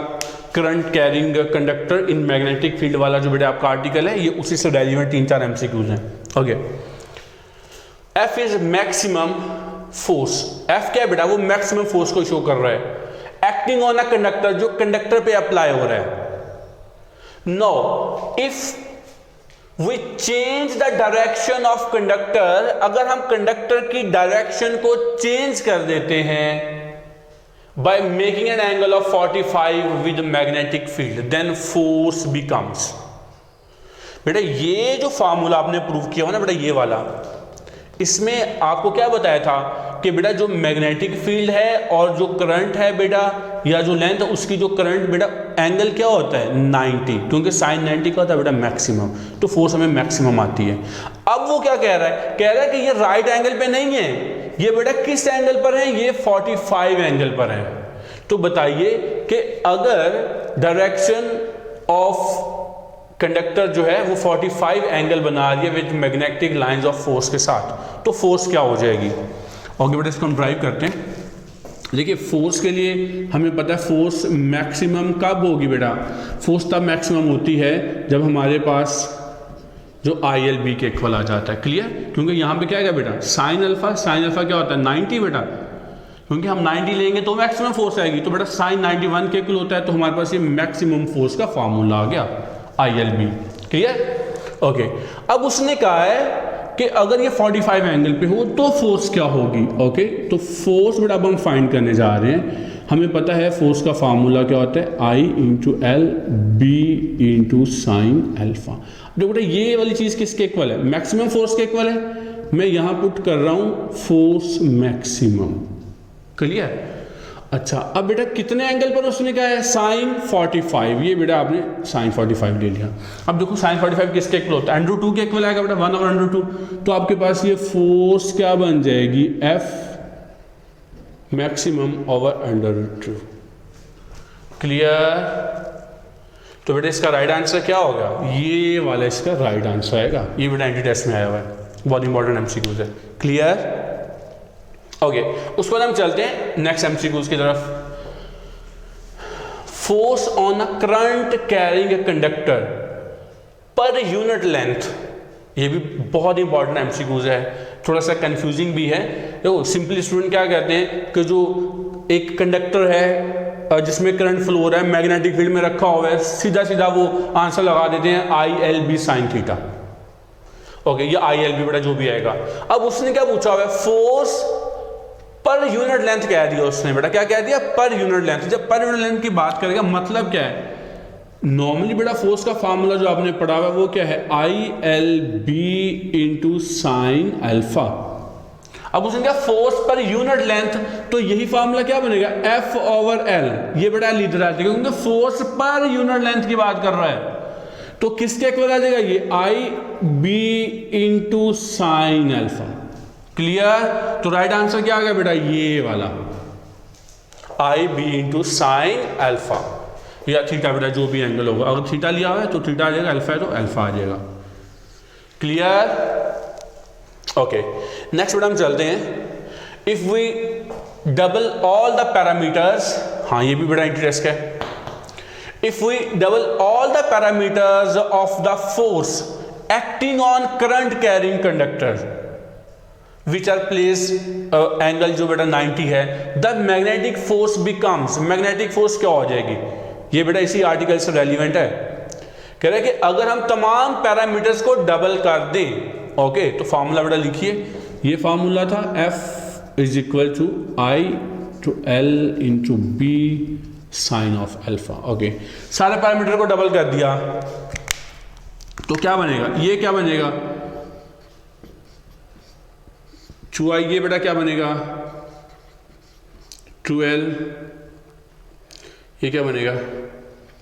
current carrying conductor in magnetic field वाला जो बेटा आपका आर्टिकल है, ये उसी से रेलिवेंट 3-4 MCQs हैं। Okay, F is maximum force. F क्या है बेटा, वो मैक्सिमम फोर्स को शो कर रहा है, एक्टिंग ऑन अ कंडक्टर, जो कंडक्टर पे अप्लाई हो रहा है। Now if we change the direction of conductor, अगर हम कंडक्टर की डायरेक्शन को चेंज कर देते हैं by making an angle of 45 with magnetic field, then force becomes. बेटा ये जो फार्मूला आपने प्रूव किया हो ना बेटा, ये वाला, इसमें आपको क्या बताया था कि बेटा जो मैग्नेटिक फील्ड है और जो करंट है बेटा, या जो लेंथ है उसकी जो करंट बेटा, एंगल क्या होता है 90, क्योंकि साइन 90 का होता है बेटा मैक्सिमम, तो फोर्स हमें मैक्सिमम आती है। अब वो क्या कह रहा है, कह रहा है कि ये राइट एंगल पे नहीं है, ये बेटा किस एंगल पर है, ये 45 एंगल पर है। तो बताइए कि अगर डायरेक्शन ऑफ कंडक्टर जो है वो 45 एंगल बना रही है with magnetic lines of force के साथ, तो फोर्स क्या हो जाएगी। ओके बेटा, इसको हम ड्राइव करते हैं। देखिए फोर्स के लिए हमें पता है फोर्स मैक्सिमम कब होगी बेटा, फोर्स तब मैक्सिमम होती है जब हमारे पास जो आई एल बी के इक्वल आ जाता है। क्लियर? क्योंकि यहाँ पे क्या है बेटा, साइन अल्फा क्या होता है 90 बेटा, क्योंकि हम 90 लेंगे तो मैक्सिमम फोर्स आएगी, तो बेटा साइन 91 के इक्वल होता है, तो हमारे पास ये मैक्सिमम फोर्स का फार्मूला आ गया I L B. Clear? Okay, अब उसने कहा है कि अगर ये 45 एंगल पे हो तो फोर्स क्या होगी। ओके, तो फोर्स बेटा अब हम फाइंड करने जा रहे हैं। हमें पता है फोर्स का फार्मूला क्या होता है, I into L B into sine alpha. जो बेटा ये वाली चीज़ किसके इक्वल है, मैक्सिमम फोर्स के इक्वल है। मैं यहाँ पुट कर रहा हूँ फोर्स मैक्सिमम। क्लियर? अच्छा, अब बेटा कितने एंगल पर उसने क्या है, साइन 45। ये बेटा आपने साइन 45 ले लिया। अब देखो साइन 45 किसके इक्वल होता है, √2 के इक्वल आएगा बेटा, 1/√2। तो आपके पास ये फोर्स क्या बन जाएगी, एफ मैक्सिमम ओवर √2। क्लियर? तो बेटा इसका राइट आंसर क्या होगा, ये वाला इसका राइट आंसर आएगा। ये बेटा एंटी टेस्ट में आया हुआ है, बहुत इंपॉर्टेंट एमसीक्यूज है। क्लियर? ओके, उसके बाद हम चलते हैं नेक्स्ट एमसीक्यूज की तरफ। Force on a current carrying a conductor per unit length. ये भी बहुत इंपॉर्टेंट एमसीक्यूज है, थोड़ा सा कंफ्यूजिंग भी है। देखो सिंपली स्टूडेंट क्या कहते हैं कि जो एक कंडक्टर है जिसमें करंट फ्लो हो रहा है, मैग्नेटिक फील्ड में रखा हुआ है, सीधा सीधा वो आंसर लगा देते हैं I L B sine theta. Okay, ये आई एल बी बेटा जो भी आएगा। अब उसने क्या पूछा हुआ है, फोर्स पर यूनिट लेंथ कह दिया उसने बेटा, क्या कह दिया, पर यूनिट लेंथ। जब पर यूनिट लेंथ की बात करेगा मतलब क्या है, नॉर्मली बेटा फोर्स का फार्मूला जो आपने पढ़ा हुआ है वो क्या है, I L B into sine alpha. अब उसने क्या, फोर्स पर यूनिट लेंथ, तो यही फार्मूला क्या बनेगा, एफ ओवर एल। ये बेटा एल इधर आ जाएगा क्योंकि फोर्स पर यूनिट लेंथ की बात कर रहा है, तो किसके इक्वल आ जाएगा, ये I B into sine alpha. Clear? तो राइट आंसर क्या आ गया बेटा, ये वाला I B into sine alpha या थीटा बेटा, जो भी एंगल होगा। अगर थीटा लिया हुआ है तो थीटा आ जाएगा, अल्फा है तो अल्फा आ जाएगा। क्लियर? ओके, नेक्स्ट बेटा हम चलते हैं। If we double all the parameters, हाँ ये भी बेटा इंटरेस्ट है। If we double all the parameters of the force acting on current carrying conductor which are place angle जो बेटा 90 है, the magnetic force becomes, magnetic force क्या हो जाएगी, ये बेटा इसी आर्टिकल से रेलिवेंट है। कह रहे हैं कि अगर हम तमाम पैरामीटर्स को डबल कर दें, ओके, तो फार्मूला बेटा लिखिए, ये फार्मूला था F is equal to I two L into B sine of alpha. Okay, सारे पैरामीटर को डबल कर दिया तो क्या बनेगा, ये क्या बनेगा 2i, ये बेटा क्या बनेगा 2l, ये क्या बनेगा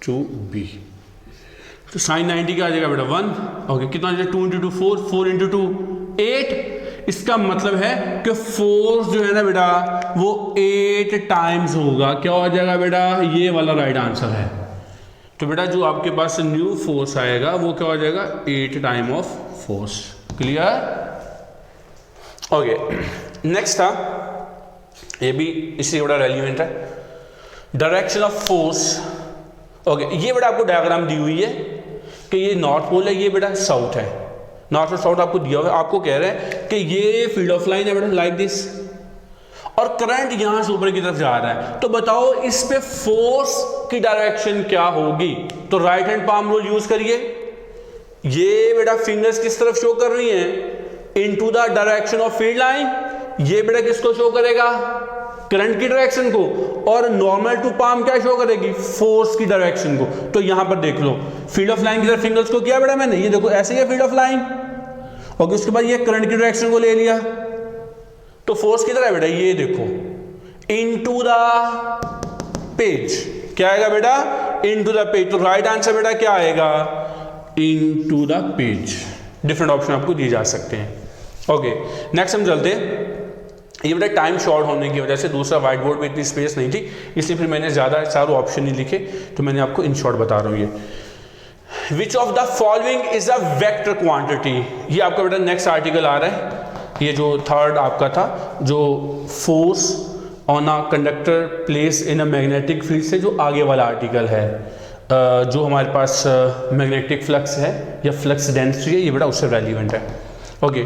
2b। तो साइन 90 का आ जाएगा बेटा 1। ओके, कितना आ जाएगा 2 इंटू 4, 4 इंटू 2 8। इसका मतलब है कि फोर्स जो है ना बेटा वो 8 टाइम्स होगा। क्या हो जाएगा बेटा, ये वाला राइट आंसर है। तो बेटा जो आपके पास न्यू फोर्स आएगा वो क्या हो जाएगा 8 time of force. Clear? Okay, next था, ये भी इसी बड़ा रेलिवेंट है, डायरेक्शन ऑफ फोर्स। ओके, ये बेटा आपको डायग्राम दी हुई है कि ये नॉर्थ पोल है, ये बेटा साउथ है, नॉर्थ और साउथ आपको दिया हुआ है। आपको कह रहे हैं कि ये फील्ड ऑफ लाइन है बेटा लाइक दिस, और करंट यहां से ऊपर की तरफ जा रहा है। तो बताओ इस पे फोर्स की डायरेक्शन क्या होगी। तो right hand palm rule use करिए। ये बेटा फिंगर्स किस तरफ शो कर रही हैं, into the direction of field line. ये बेटा किसको शो करेगा, करंट की डायरेक्शन को, और नॉर्मल टू पाम क्या शो करेगी, फोर्स की डायरेक्शन को। तो यहां पर देख लो, फील्ड ऑफ लाइन की तरफ फिंगर्स को किया बेटा मैंने, ये देखो ऐसे ही है फील्ड ऑफ लाइन। और उसके बाद ये करंट की डायरेक्शन को ले लिया, तो फोर्स किधर है बेटा, ये देखो इनटू द पेज। क्या आएगा बेटा, इनटू द पेज। तो राइट आंसर बेटा क्या आएगा, into the page. Different option आपको दिए जा सकते हैं। ओके, नेक्स्ट हम चलते हैं। ये बेटा टाइम शॉर्ट होने की वजह से दूसरा व्हाइट बोर्ड पे इतनी स्पेस नहीं थी, इसलिए फिर मैंने ज़्यादा सारे ऑप्शन नहीं लिखे, तो मैंने आपको इन शॉर्ट बता रहा हूँ। ये विच of the following is a vector quantity, ये आपका बेटा नेक्स्ट आर्टिकल आ रहा है। ये जो थर्ड आपका था, जो force on a conductor place in a magnetic field से जो आगे वाला आर्टिकल है। जो हमारे पास मैग्नेटिक फ्लक्स है या फ्लक्स डेंसिटी है, ये बेटा उससे रेलिवेंट है। Okay,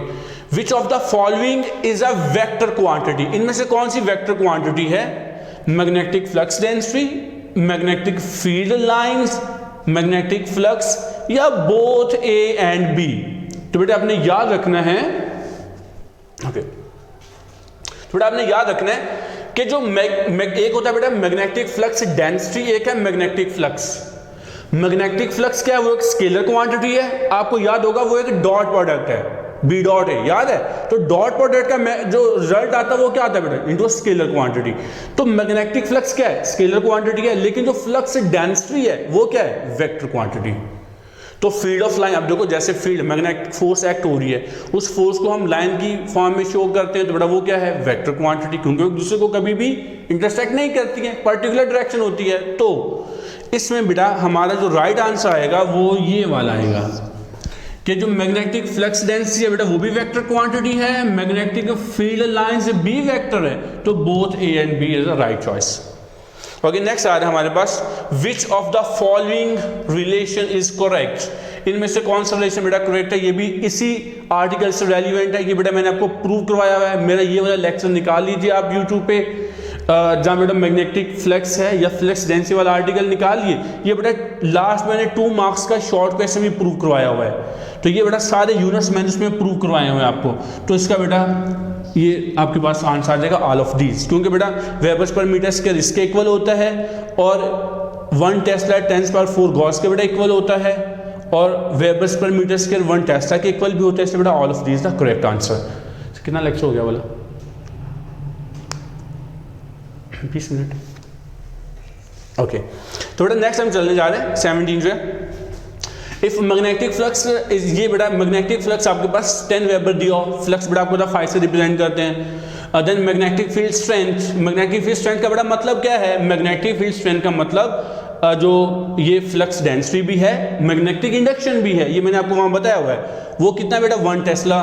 which of the following is a vector quantity, इनमें से कौन सी वेक्टर क्वांटिटी है? Magnetic flux density, magnetic field lines, magnetic flux, या बोथ ए एंड बी। तो बेटा आपने याद रखना है, ओके, तो बेटा आपने याद रखना है कि जो एक होता है बेटा मैग्नेटिक फ्लक्स डेंसिटी, एक है मैग्नेटिक फ्लक्स। मैग्नेटिक फ्लक्स क्या है? वो एक स्केलर क्वांटिटी है, आपको याद होगा वो एक डॉट प्रोडक्ट है, बी डॉट है, याद है? तो डॉट प्रोडक्ट का जो रिजल्ट आता है वो क्या आता है बेटा? Into scalar quantity. तो मैग्नेटिक फ्लक्स क्या है? स्केलर क्वांटिटी है, लेकिन जो फ्लक्स डेंसिटी है वो क्या है? Vector quantity. तो फील्ड ऑफ लाइन, अब देखो जैसे फील्ड मैग्नेटिक फोर्स एक्ट हो रही है, उस फोर्स को हम लाइन की फॉर्म में शो करते हैं, तो बेटा वो क्या है? वेक्टर क्वांटिटी, क्योंकि एक दूसरे को कभी भी इंटरसेक्ट नहीं करती है, पर्टिकुलर डायरेक्शन होती है। तो इसमें बेटा हमारा जो राइट आंसर आएगा वो ये वाला आएगा कि जो मैग्नेटिक फ्लक्स डेंसिटी है बेटा वो भी वेक्टर क्वांटिटी है, मैग्नेटिक फील्ड लाइंस भी वेक्टर है, तो both A and B is the right choice. Okay, next आ रहा है हमारे पास, which of the following relation is correct, इनमें से कौन सा रिलेशन बेटा करेक्ट है? ये भी इसी आर्टिकल से रेलिवेंट है, ये बेटा मैंने आपको प्रूव करवाया हुआ है, मेरा ये वाला लेक्चर निकाल लीजिए आप यूट्यूब पे, जहाँ बेटा मैग्नेटिक फ्लक्स है या फ्लक्स डेंसिटी वाला आर्टिकल निकालिए। ये बेटा लास्ट मैंने 2 मार्क्स का शॉर्ट क्वेश्चन भी प्रूव करवाया हुआ है, तो ये बेटा सारे यूनिट्स मैंने उसमें प्रूव करवाए हुए हैं आपको, तो इसका बेटा ये आपके पास आंसर आ जाएगा ऑल ऑफ दीज, क्योंकि बेटा वेबर्स पर मीटर स्क्वायर इसके इक्वल होता है, और 1 टेस्ला 10⁴ गॉस के बेटा इक्वल होता है, और वेबर्स पर मीटर स्क्वायर 1 टेस्ला के इक्वल भी होता है, इसलिए बेटा all of these the correct answer. कितना लेक्चर हो गया बोला? 20 मिनट। ओके, तो बेटा नेक्स्ट हम चलने जा रहे हैं 17 से। इफ मैग्नेटिक फ्लक्स इज, ये बेटा मैग्नेटिक फ्लक्स आपके पास 10 वेबर दिया, फ्लक्स बेटा आपको 5 से रिप्रेजेंट करते हैं। Then magnetic field strength, magnetic field strength का बेटा मतलब क्या है? मैग्नेटिक फील्ड स्ट्रेंथ का मतलब जो ये फ्लक्स डेंसिटी भी है, मैग्नेटिक इंडक्शन भी है, ये मैंने आपको वहां बताया हुआ है, वो कितना बेटा? 1 tesla.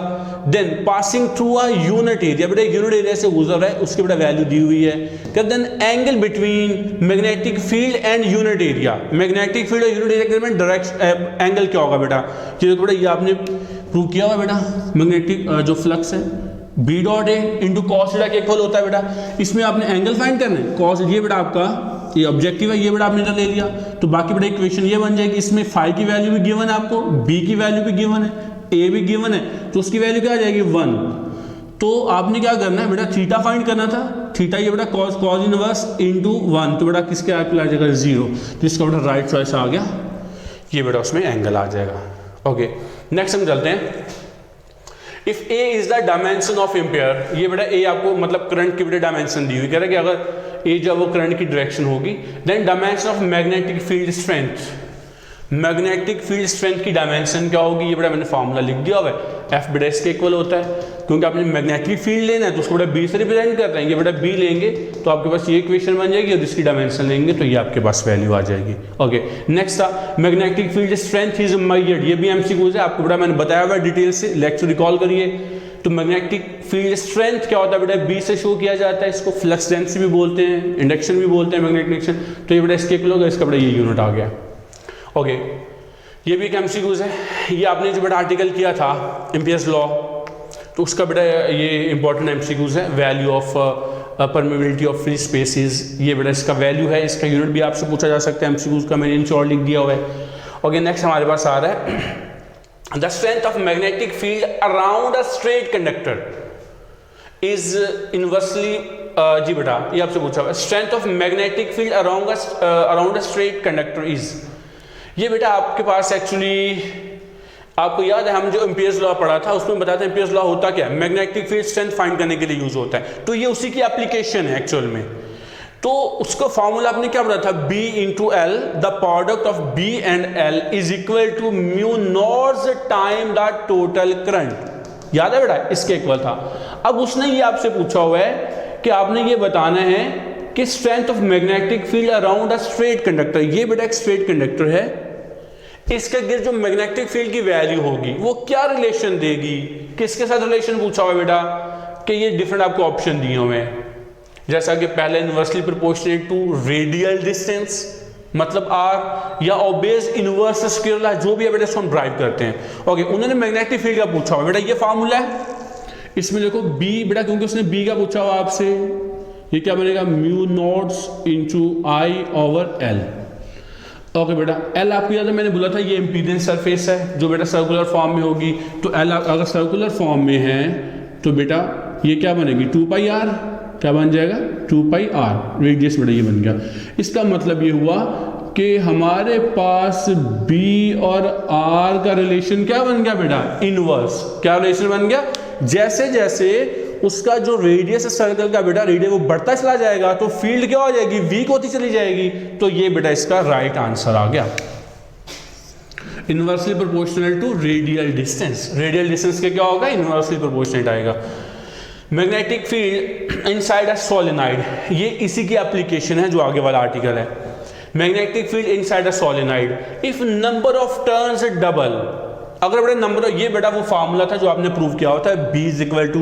Then passing through a unit area, बेटा यूनिट एरिया से गुजर रहा है, उसकी बेटा वैल्यू दी हुई है। Then angle between magnetic field and unit area, magnetic field और यूनिट एरिया के दरमियान डायरेक्ट एंगल क्या होगा बेटा? ये देखो बेटा, ये आपने प्रूव किया हुआ बेटा, मैग्नेटिक जो फ्लक्स है B dot A into cos theta के इक्वल होता है बेटा, इसमें आपने एंगल फाइंड करना है, कॉस, ये बेटा आपका ये ऑब्जेक्टिव है, ये बेटा आपने ले लिया, तो बाकी बेटा इक्वेशन ये बन जाएगी, इसमें फाई की वैल्यू भी गिवन है आपको, बी की वैल्यू भी गिवन है, ए भी गिवन है, तो उसकी वैल्यू क्या आ जाएगी? 1। तो आपने क्या करना है बेटा? थीटा फाइंड करना था, थीटा ये बेटा कॉस इनवर्स इंटू 1, तो बेटा किसके आ जाएगा? 0, तो इसका बेटा राइट चॉइस आ गया, ये बेटा उसमें एंगल आ जाएगा। ओके, नेक्स्ट हम चलते हैं। If A is the dimension of ampere, ये बेटा ए आपको मतलब करंट की बेटा डायमेंशन दी हुई, कह रहा है कि अगर ए जब वो करंट की डायरेक्शन होगी, then dimension of magnetic field strength, magnetic field strength की डायमेंशन क्या होगी? ये बेटा मैंने फार्मूला लिख दिया हुआ है, एफ बेटा इसके इक्वल होता है, क्योंकि आपने मैग्नेटिक फील्ड लेना है तो उसको बेटा बी से रिप्रेजेंट कर रहे हैं, ये बेटा बी लेंगे तो आपके पास ये इक्वेशन बन जाएगी, और इसकी डायमेंशन लेंगे तो ये आपके पास वैल्यू आ जाएगी। ओके, नेक्स्ट था magnetic field strength is measured, ये भी एमसीक्यूज है, आपको बेटा मैंने बताया हुआ है डिटेल से, लेक्चर रिकॉल करिए। तो मैग्नेटिक फील्ड स्ट्रेंथ क्या होता है बेटा? बी से शो किया जाता है, इसको फ्लक्स डेंसिटी भी बोलते हैं, इंडक्शन भी बोलते हैं, मैग्नेटिक इंडक्शन, तो ये बेटा इसके इक्वल होगा, इसका बेटा ये यूनिट आ गया। ओके, ये भी एक एमसीक्यूज है, ये आपने जो बेटा आर्टिकल किया था एम्पियर्स लॉ, तो उसका बेटा ये इंपॉर्टेंट एमसीक्यूज है, value of permeability of free spaces, ये बेटा इसका वैल्यू है, इसका यूनिट भी आपसे पूछा जा सकता है एमसीक्यूज का, मैंने इंश्योर लिख दिया हुआ है। ओके, नेक्स्ट हमारे पास आ रहा है the strength of magnetic field around a straight conductor is inversely, जी बेटा ये आपसे पूछा हुआ है, strength of magnetic field around a straight conductor is, ये बेटा आपके पास एक्चुअली आपको याद है हम जो एम्पियर्स लॉ पढ़ा था उसमें बताते हैं एम्पियर्स लॉ होता क्या है? मैग्नेटिक फील्ड स्ट्रेंथ फाइंड करने के लिए यूज होता है, तो ये उसी की एप्लीकेशन है एक्चुअल में। तो उसका फॉर्मूला आपने क्या पढ़ा था? B into L, the product of B and L is equal to mu naught time the total current, याद है बेटा इसके इक्वल था। अब उसने ये आपसे पूछा हुआ है कि आपने ये बताना है कि strength of magnetic field around a straight conductor, ये बेटा एक स्ट्रेट कंडक्टर है, इसके गिर्द जो मैग्नेटिक फील्ड की वैल्यू होगी वो क्या रिलेशन देगी, किसके साथ रिलेशन पूछा हुआ है बेटा? कि ये डिफरेंट आपको ऑप्शन दिए हुए हैं, जैसा कि पहले inversely proportional to radial distance, मतलब आर या ओबेज इनवर्स स्क्वायर लॉ, जो भी है बेटा इसको हम ड्राइव करते हैं। ओके, उन्होंने मैग्नेटिक फील्ड का पूछा हुआ बेटा, ये फार्मूला है, इसमें देखो बी बेटा, क्योंकि उसने बी का पूछा हुआ आपसे, ये क्या बनेगा mu naughts into I over L. Okay बेटा, एल आपको याद है मैंने बोला था ये इम्पीडेंस सरफेस है जो बेटा सर्कुलर फॉर्म में होगी, तो एल अगर सर्कुलर फॉर्म में है तो बेटा ये क्या बनेगी 2 पाई आर, क्या बन जाएगा 2 पाई आर, रेडियस बेटा ये बन गया। इसका मतलब ये हुआ कि हमारे पास B और R का रिलेशन क्या बन गया बेटा, इनवर्स। क्या रिलेशन बन गया, जैसे जैसे उसका जो रेडियस है सर्कल का बेटा, रेडियस वो बढ़ता चला जाएगा तो फील्ड क्या हो जाएगी, वीक होती चली जाएगी। तो ये बेटा इसका राइट आंसर आ गया, inversely proportional to radial distance. Radial distance के क्या होगा, इनवर्सली प्रोपोर्शनल आएगा। Magnetic field inside a solenoid, ये इसी की एप्लीकेशन है जो आगे वाला आर्टिकल है। Magnetic field inside a solenoid if number of turns double, अगर बेटा नंबर, ये बेटा वो फार्मूला था जो आपने प्रूव किया होता है, B is equal to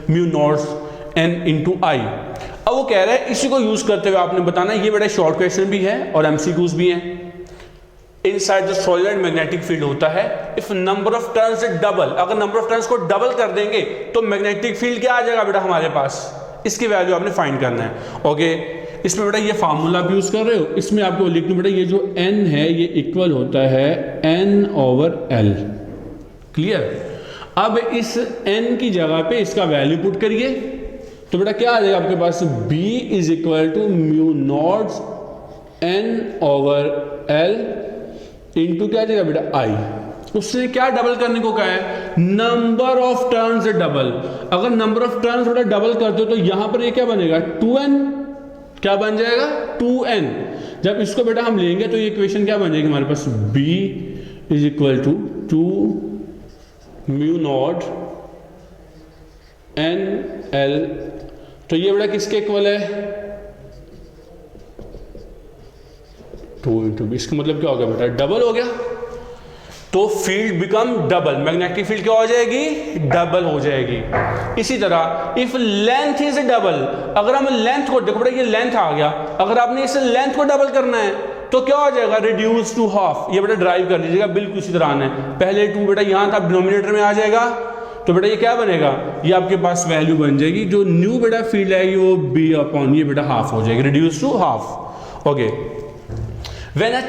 mu naught N into I. अब वो कह रहा है इसी को यूज करते हुए आपने बताना, ये बेटा शॉर्ट क्वेश्चन भी है और एमसीक्यूज भी हैं। Inside the solid magnetic field होता है if number of turns double, अगर नंबर ऑफ टर्न्स को डबल कर देंगे तो मैग्नेटिक फील्ड क्या आ जाएगा बेटा हमारे पास, इसकी वैल्यू आपने फाइंड करना है। ओके, इसमें बेटा ये फार्मूला आप यूज कर रहे हो, इसमें आपको लिखना बेटा ये जो n है ये इक्वल होता है n ओवर l। क्लियर। अब इस n की जगह पे इसका वैल्यू पुट करिए तो बेटा क्या आ जाएगा आपके पास, B is equal to mu naught n over l into क्या आ जाएगा बेटा I। उसने क्या डबल करने को कहा है, नंबर ऑफ टर्न्स डबल। अगर नंबर ऑफ टर्न्स बेटा डबल करते हो तो यहां पर ये क्या बनेगा 2n, क्या बन जाएगा 2n। जब इसको बेटा हम लेंगे तो ये इक्वेशन क्या बन जाएगी हमारे पास, B is equal to 2 mu naught N L. तो ये बेटा किसके इक्वल है, 2 इंटू बी। इसका मतलब क्या हो गया बेटा, डबल हो गया। तो field become double, magnetic field क्या हो जाएगी, डबल हो जाएगी। इसी तरह इफ लेंथ इज डबल, अगर हम लेंथ को देखो बेटा ये लेंथ आ गया, अगर आपने इस लेंथ को डबल करना है तो क्या हो जाएगा, रिड्यूस टू हाफ। ये बेटा ड्राइव कर लीजिएगा, बिल्कुल इसी तरह आना है। पहले 2 बेटा यहां था, डिनोमिनेटर में आ जाएगा तो बेटा ये क्या बनेगा, ये आपके पास वैल्यू बन जाएगी, जो न्यू बेटा फील्ड है वो बी अपॉन ये बेटा हाफ हो जाएगी, reduce to half. Okay, when a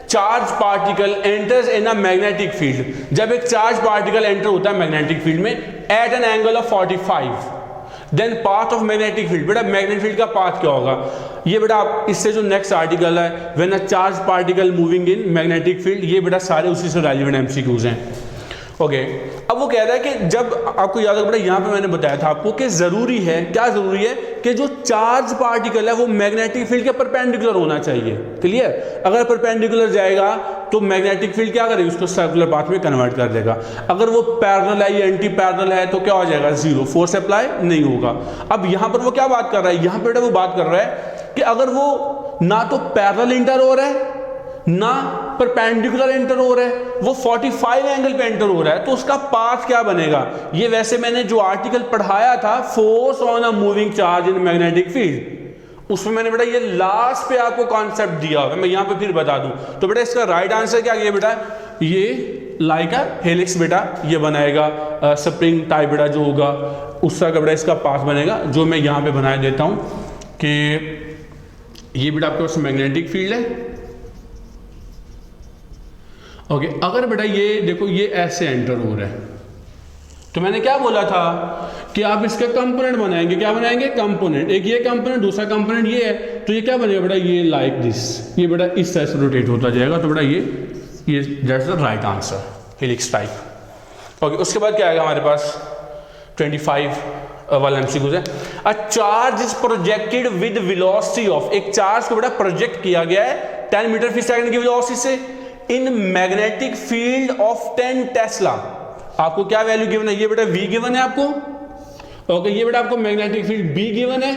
charge particle enters in a magnetic field, जब एक चार्ज पार्टिकल एंटर होता है मैग्नेटिक फील्ड में at an angle of 45, then path of magnetic field, बेटा मैग्नेटिक फील्ड का पाथ क्या होगा, ये बेटा आप इससे जो नेक्स्ट आर्टिकल है when a charge particle moving in magnetic field, ये बेटा सारे उसी से रेलेवेंट एमसीक्यूज हैं। ओके, अब वो कह रहा है कि जब आपको याद है बेटा यहां पे मैंने बताया था आपको कि जरूरी है, क्या जरूरी है कि जो चार्ज पार्टिकल है वो मैग्नेटिक फील्ड के परपेंडिकुलर होना चाहिए। क्लियर, अगर परपेंडिकुलर जाएगा तो मैग्नेटिक फील्ड क्या करेगा, उसको सर्कुलर पाथ में कन्वर्ट कर देगा। अगर वो पैरेलल है या एंटी पैरेलल है तो क्या हो जाएगा, जीरो, फोर्स अप्लाई नहीं होगा। अब यहां पर वो क्या बात कर रहा है, यहां पर वो बात कर रहा है कि अगर वो ना तो पैरेलल इंटर हो रहा है ना परपेंडिकुलर एंटर हो रहा है, वो 45 एंगल पे एंटर हो रहा है, तो उसका पाथ क्या बनेगा। ये वैसे मैंने जो आर्टिकल पढ़ाया था force on a moving charge in magnetic field, उसमें मैंने बेटा ये लास्ट पे आपको कॉन्सेप्ट दिया हुआ है, मैं यहां पे फिर बता दूं। तो बेटा इसका राइट आंसर क्या है बेटा, ये लाइक अ हेलिक्स बेटा ये बनाएगा, स्प्रिंग टाइप बेटा जो होगा उस तरह का बेटा इसका पाथ बनेगा, जो मैं यहां पे बना देता हूं कि ये बेटा आपके पास मैग्नेटिक फील्ड है। ओके, अगर बेटा ये देखो ये ऐसे एंटर हो रहा है तो मैंने क्या बोला था कि आप इसके कंपोनेंट बनाएंगे, क्या बनाएंगे, कंपोनेंट। एक ये कंपोनेंट, दूसरा कंपोनेंट ये है, तो ये क्या बनेगा बेटा, ये लाइक दिस, ये बेटा इस तरह से रोटेट होता जाएगा। तो बेटा ये that's the right answer, helix type. Okay, उसके बाद क्या आएगा हमारे पास 25 वाला एमसीक्यूज है। A charge is projected with velocity of, एक चार्ज को बेटा प्रोजेक्ट किया गया है 10 मीटर फी सेकंड की वेलोसिटी से इन मैग्नेटिक फील्ड ऑफ 10 टेस्ला। आपको क्या वैल्यू गिवन है, ये बेटा V गिवन है आपको। ओके, ये बेटा आपको मैग्नेटिक फील्ड B गिवन है।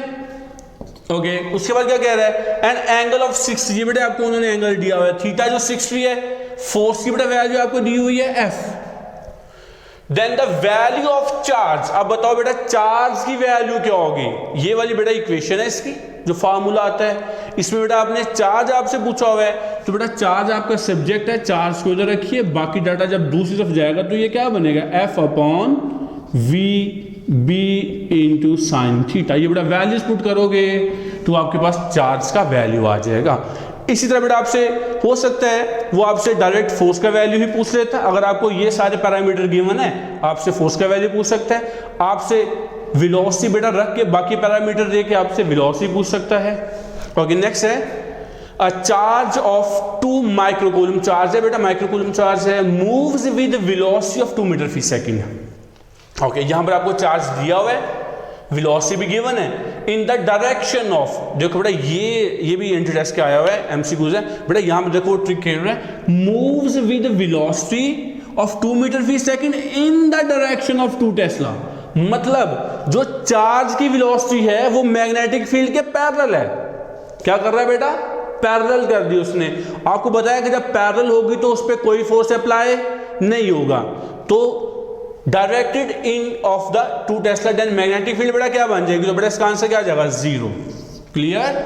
ओके, उसके बाद क्या कह रहा है, एंड एंगल ऑफ 60, ये बेटा आपको उन्होंने एंगल दिया हुआ है थीटा जो 60 है, फोर्स की बेटा वैल्यू आपको दी हुई है F। Then the value of charge, अब बताओ बेटा चार्ज की वैल्यू क्या होगी, ये वाली बेटा इक्वेशन है इसकी, जो फार्मूला आता है। इसमें बेटा आपने चार्ज आपसे पूछा हुआ है, तो बेटा चार्ज आपका सब्जेक्ट है, चार्ज को इधर रखिए, बाकी डाटा जब दूसरी तरफ जाएगा तो ये क्या बनेगा, F upon V B into sine theta. ये बेटा वैल्यूज पुट करोगे तो आपके पास चार्ज का वैल्यू आ जाएगा। इसी तरह बेटा आपसे हो सकता है वो आपसे डायरेक्ट फोर्स का वैल्यू ही पूछ लेता है। अगर आपको ये सारे पैरामीटर गिवन है, आपसे फोर्स का वैल्यू पूछ सकता है, आपसे वेलोसिटी बेटा रख के बाकी पैरामीटर दे के आपसे वेलोसिटी पूछ सकता है। ओके, नेक्स्ट है a charge of 2 microcoulomb charge है बेटा, माइक्रोकूलम चार्ज है, moves with velocity of 2 metre per second. Okay, यहां पर आपको चार्ज दिया हुआ है, वेलोसिटी भी गिवन है, इन द डायरेक्शन ऑफ, देखो बेटा ये भी एंट्री टेस्ट के आया हुआ है, एमसीक्यूज है बेटा, यहां पर देखो ट्रिक खेल रहा है, moves with velocity of 2 metre per second in the direction of 2 tesla. मतलब जो चार्ज की वेलोसिटी है वो मैग्नेटिक फील्ड के पैरेलल है। क्या कर रहा है बेटा, पैरेलल कर दी उसने। आपको बताया कि जब पैरेलल होगी तो उस पर कोई फोर्स अप्लाई नहीं होगा, तो directed in of the 2 tesla, then magnetic field बेटा क्या बन जाएगी, तो बेटा इसका आंसर क्या आ जाएगा, 0। क्लियर।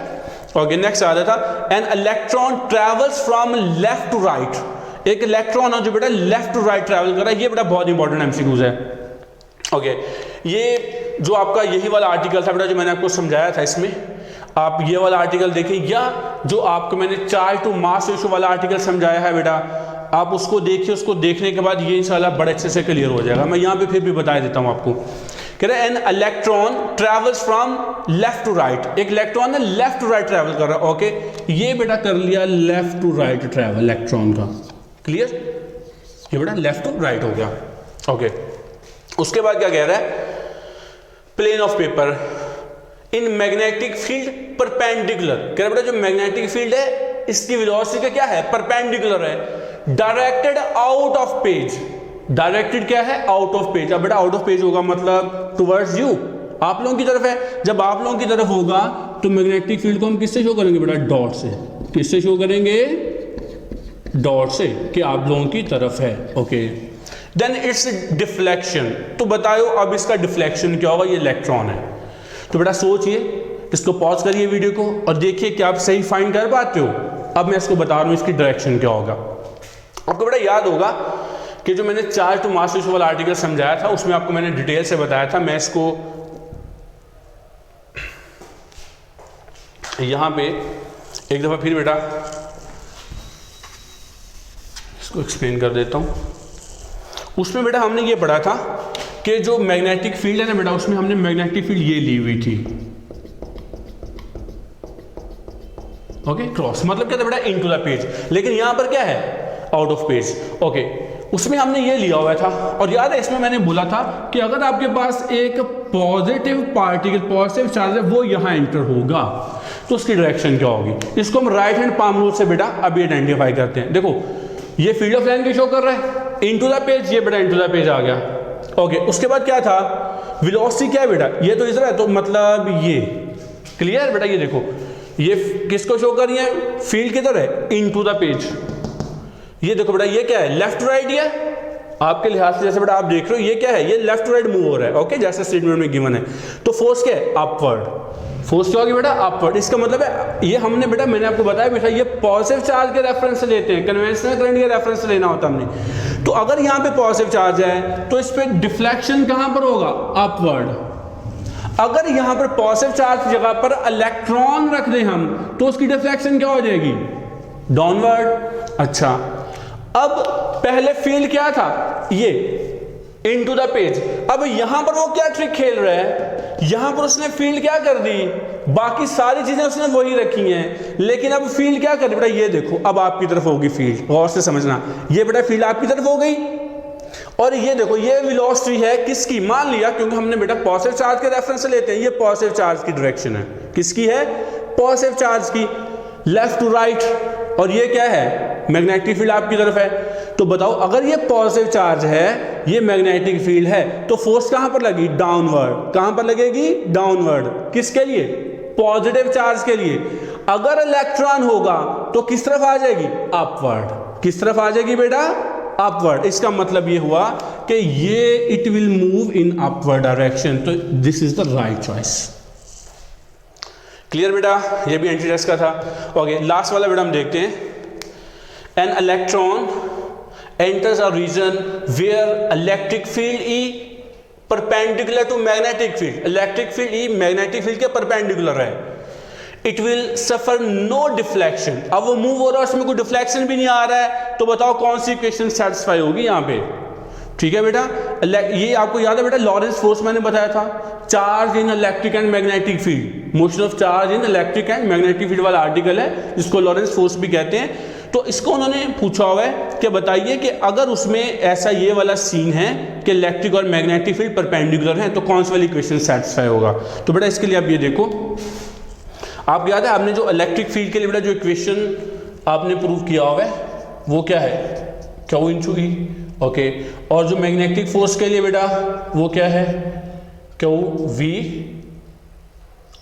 ओके, नेक्स्ट आ रहा था an electron travels from left to right. एक इलेक्ट्रॉन है जो बेटा लेफ्ट टू राइट ट्रेवल कर रहा है, ये बेटा बहुत इंपॉर्टेंट एमसीक्यूज है। ओके, ये जो आपका यही वाला आर्टिकल था बेटा जो मैंने आपको समझाया था, इसमें आप ये वाला आर्टिकल देखें, या जो आपको मैंने चार्ज टू मास रेशियो वाला आर्टिकल समझाया है बेटा, आप उसको देखिए, उसको देखने के बाद ये इंशाल्लाह बड़े अच्छे से क्लियर हो जाएगा। मैं यहाँ पे फिर भी बता देता हूँ आपको। कह रहे an electron travels from left to right, एक इलेक्ट्रॉन है लेफ्ट टू राइट ट्रेवल कर रहा है। ओके, ये बेटा कर लिया left to right travel electron का। क्लियर, ये बेटा लेफ्ट टू राइट हो गया। ओके, उसके बाद क्या कह रहा है, plane of paper in magnetic field perpendicular. कह रहा है बेटा जो मैग्नेटिक फील्ड है इसकी वेलोसिटी क्या है, परपेंडिकुलर है, directed out of page. Directed क्या है, आउट ऑफ पेज। अब बेटा आउट ऑफ पेज होगा मतलब टुवर्ड्स यू, आप लोगों की तरफ है। जब आप लोगों की तरफ होगा तो मैग्नेटिक फील्ड को हम किससे शो करेंगे बेटा, डॉट से। किससे शो करेंगे, डॉट से, कि आप लोगों की तरफ है। Okay, then its deflection. तो बताओ अब इसका डिफ्लेक्शन क्या होगा, ये इलेक्ट्रॉन है। तो बेटा सोचिए, इसको पॉज करिए वीडियो को और देखिए कि आप सही फाइंड कर पाते हो। अब मैं इसको बता रहा हूं इसकी डायरेक्शन क्या होगा। आपको बेटा याद होगा कि जो मैंने चार्ज टू मास रेशियो वाला आर्टिकल समझाया था, उसमें आपको मैंने डिटेल से बताया था। मैं इसको यहां पे एक दफा फिर बेटा इसको एक्सप्लेन कर देता हूं। उसमें बेटा हमने ये पढ़ा था कि जो मैग्नेटिक फील्ड है ना बेटा, उसमें हमने मैग्नेटिक फील्ड ये ली हुई थी। ओके, क्रॉस मतलब क्या था बेटा, इनटू द पेज। लेकिन यहां पर क्या है, आउट ऑफ पेज। ओके, उसमें हमने ये लिया हुआ था। और याद है इसमें मैंने बोला था कि अगर आपके पास एक पॉजिटिव पार्टिकल, पॉजिटिव चार्ज है, वो यहां एंटर होगा तो उसकी डायरेक्शन क्या होगी। इसको हम राइट हैंड पाम रूल से बेटा अभी आइडेंटिफाई करते हैं। देखो ये फील्ड ऑफ लाइन की शो कर रहा है, इनटू द पेज, ये बेटा इनटू द पेज आ गया। ओके, उसके बाद क्या था, वेलोसिटी क्या है बेटा, ये तो इधर है, तो मतलब ये। क्लियर बेटा, ये देखो ये किसको शो कर रही है, फील्ड किधर है, इनटू द पेज। ये देखो बेटा ये क्या है, लेफ्ट राइट। ये आपके लिहाज से जैसे बेटा आप देख रहे हो ये क्या है, ये लेफ्ट राइट मूव हो रहा है। ओके, जैसे स्टेटमेंट में गिवन है। तो फोर्स क्या है, अपवर्ड। फोर्स क्या होगी बेटा, अपवर्ड। इसका मतलब है ये हमने बेटा, मैंने आपको बताया बेटा, ये पॉजिटिव चार्ज के रेफरेंस से लेते हैं, कन्वेंशनल करंट के रेफरेंस से लेना होता हमने। तो अगर यहाँ पे पॉजिटिव चार्ज है तो इस पे डिफ्लेक्शन कहां पर होगा, अपवर्ड। अगर यहां पर पॉजिटिव चार्ज की जगह पर इलेक्ट्रॉन रख दें हम, तो उसकी डिफ्लेक्शन क्या हो जाएगी, डाउनवर्ड। अच्छा, अब पहले फील्ड क्या था, ये इनटू द पेज। अब यहां पर वो क्या ट्रिक खेल रहा है, यहां पर उसने फील्ड क्या कर दी, बाकी सारी चीजें उसने वही रखी हैं, लेकिन अब फील्ड क्या कर दी बेटा, ये देखो अब आपकी तरफ होगी फील्ड। गौर से समझना, ये बेटा फील्ड आपकी तरफ हो गई, और ये देखो ये वेलोसिटी है किसकी, मान लिया क्योंकि हमने बेटा पॉजिटिव चार्ज के रेफरेंस से लेते हैं, ये पॉजिटिव चार्ज की डायरेक्शन है। किसकी है, पॉजिटिव चार्ज की, लेफ्ट टू राइट। और ये क्या है, मैग्नेटिक फील्ड आपकी तरफ है। तो बताओ अगर ये पॉजिटिव चार्ज है, ये मैग्नेटिक फील्ड है, तो फोर्स कहां पर लगी, डाउनवर्ड। कहां पर लगेगी, डाउनवर्ड। किसके लिए, पॉजिटिव चार्ज के लिए। अगर इलेक्ट्रॉन होगा तो किस तरफ आ जाएगी, अपवर्ड। किस तरफ आ जाएगी बेटा, अपवर्ड। इसका मतलब ये हुआ कि ये it will move in upward direction. तो this is the right choice. Clear बेटा, ये भी एंटी टेस्ट का था। ओके, लास्ट वाला बेटा हम देखते हैं। An electron enters a region where electric field E perpendicular to magnetic field, electric field E magnetic field के perpendicular है, it will suffer no deflection। अब वो मूव हो रहा है, उसमें कोई डिफ्लेक्शन भी नहीं आ रहा है, तो बताओ कौन सी इक्वेशन सेटिस्फाई होगी यहाँ पे। ठीक है बेटा, ये आपको याद है बेटा, लॉरेंस फोर्स मैंने बताया था, charge in electric and magnetic field, motion of charge in electric and magnetic field वाला आर्टिकल है, जिसको लॉरेंस फोर्स भी कहते हैं। तो इसको उन्होंने पूछा हुआ है कि बताइए कि अगर उसमें ऐसा ये वाला सीन है कि इलेक्ट्रिक और मैग्नेटिक फील्ड परपेंडिकुलर हैं, तो कौन सी वाली इक्वेशन सेटिस्फाई होगा। तो बेटा इसके लिए आप ये देखो, आपको याद है आपने जो इलेक्ट्रिक फील्ड के लिए बेटा जो इक्वेशन आपने प्रूव किया हुआ है वो क्या है, Q इंटू ई। ओके, और जो मैग्नेटिक फोर्स के लिए बेटा वो क्या है, Q V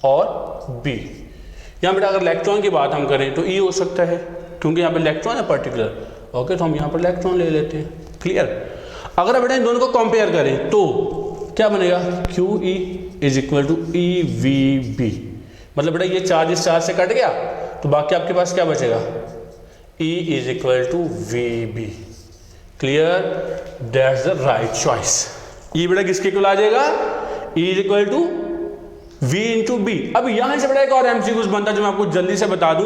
और B। यहाँ बेटा अगर इलेक्ट्रॉन की बात हम करें तो E हो सकता है, क्योंकि यहाँ पे इलेक्ट्रॉन है पर्टिकुलर। ओके, तो हम यहाँ पर इलेक्ट्रॉन ले लेते हैं। क्लियर। अगर बेटा इन दोनों को कंपेयर करें तो क्या बनेगा, QE is equal to EVB। मतलब बेटा ये चार्ज इस चार्ज से कट गया, तो बाकी आपके पास क्या बचेगा, E is equal to VB। Clear, that's the right choice. E बेटा किसके इक्वल आ जाएगा, E is equal to V into B। अब यहां से बेटा एक और एमसीक्यूज बनता है जो मैं आपको जल्दी से बता दूं।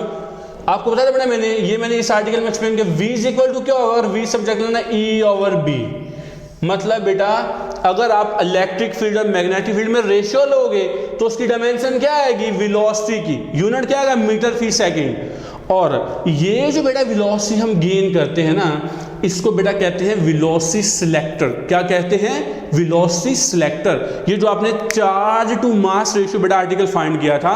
आपको बताया था बेटा मैंने इस आर्टिकल में एक्सप्लेन किया, V इज इक्वल टू क्या होगा, अगर V सब्जेक्ट लेना E ओवर B। मतलब बेटा अगर आप इलेक्ट्रिक फील्ड और मैग्नेटिक फील्ड में रेशियो लोगे तो उसकी डायमेंशन क्या आएगी, वेलोसिटी की यूनिट क्या आएगा, मीटर फी सेकंड। और ये जो बेटा वेलोसिटी हम गेन करते हैं ना, इसको बेटा कहते हैं वेलोसिटी सिलेक्टर। क्या कहते हैं, वेलोसिटी सिलेक्टर। ये जो आपने चार्ज टू मास रेशियो बेटा आर्टिकल फाइंड किया था,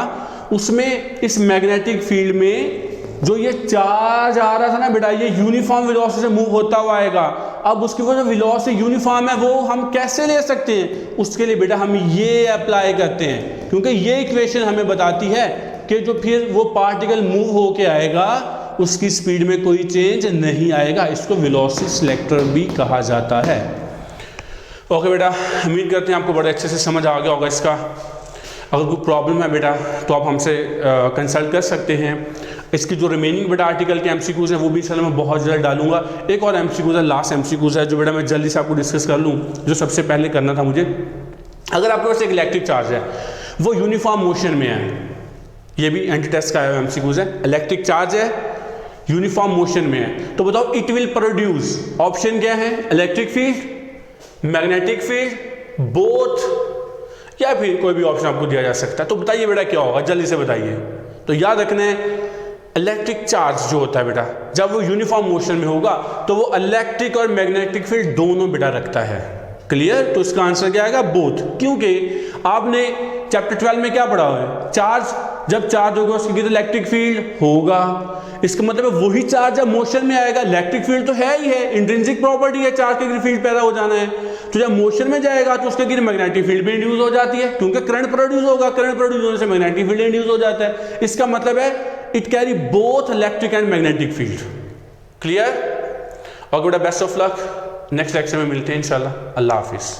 उसमें इस मैग्नेटिक फील्ड में जो ये चार्ज आ रहा था ना बेटा, ये यूनिफॉर्म वेलोसिटी से मूव होता हुआ आएगा। अब उसकी वो जो वेलोसिटी यूनिफॉर्म है वो हम कैसे ले सकते हैं, उसके लिए बेटा हम ये अप्लाई करते हैं, क्योंकि ये इक्वेशन हमें बताती है कि जो फिर वो पार्टिकल मूव होके आएगा उसकी स्पीड में कोई चेंज नहीं आएगा। इसको वेलोसिटी सिलेक्टर भी कहा जाता है। ओके बेटा, उम्मीद करते हैं आपको बड़े अच्छे से समझ आ गया होगा इसका। अगर कोई प्रॉब्लम है बेटा तो आप हमसे कंसल्ट कर सकते हैं। इसकी जो रिमेनिंग बेटा आर्टिकल के एमसीक्यूज हैं वो भी इंशाल्लाह मैं बहुत जल्द डालूंगा। एक और एमसीक्यूज है, लास्ट एमसीक्यूज है जो बेटा मैं जल्दी से आपको डिस्कस कर लूँ, जो सबसे पहले करना था मुझे। अगर आपके पास एक इलेक्ट्रिक चार्ज है, वो यूनिफॉर्म मोशन में है, ये भी एंटी टेस्ट का एमसीक्यूज है। इलेक्ट्रिक चार्ज है, यूनिफॉर्म मोशन में है, तो बताओ इट विल प्रोड्यूस, ऑप्शन क्या है, electric field, magnetic field, both, या फिर कोई भी ऑप्शन आपको दिया जा सकता है। तो बताइए बेटा क्या होगा, जल्दी से बताइए। तो याद रखना है इलेक्ट्रिक चार्ज जो होता है बेटा, जब वो यूनिफॉर्म मोशन में होगा तो वो इलेक्ट्रिक और मैग्नेटिक फील्ड दोनों बेटा रखता है। क्लियर। तो इसका आंसर क्या आएगा, बोथ। क्योंकि आपने चैप्टर 12 में क्या पढ़ा हुआ है, चार्ज जब चार्ज होगा उसकी इलेक्ट्रिक फील्ड होगा। इसका मतलब है वही चार्ज जब मोशन में आएगा, इलेक्ट्रिक फील्ड तो है ही है, इंट्रिंसिक प्रॉपर्टी है चार्ज के फील्ड पैदा हो जाना है। तो जब मोशन में जाएगा तो उसके गिर मैग्नेटिक फील्ड भी इंड्यूस हो जाती है, क्योंकि करंट प्रोड्यूस होगा, करंट प्रोड्यूस होने से मैग्नेटिक फील्ड इंड्यूस हो जाता है। इसका मतलब है it carry both electric and magnetic field. Clear. और बेटा best of luck, next lecture में मिलते हैं इंशाल्लाह। अल्लाह हाफिज।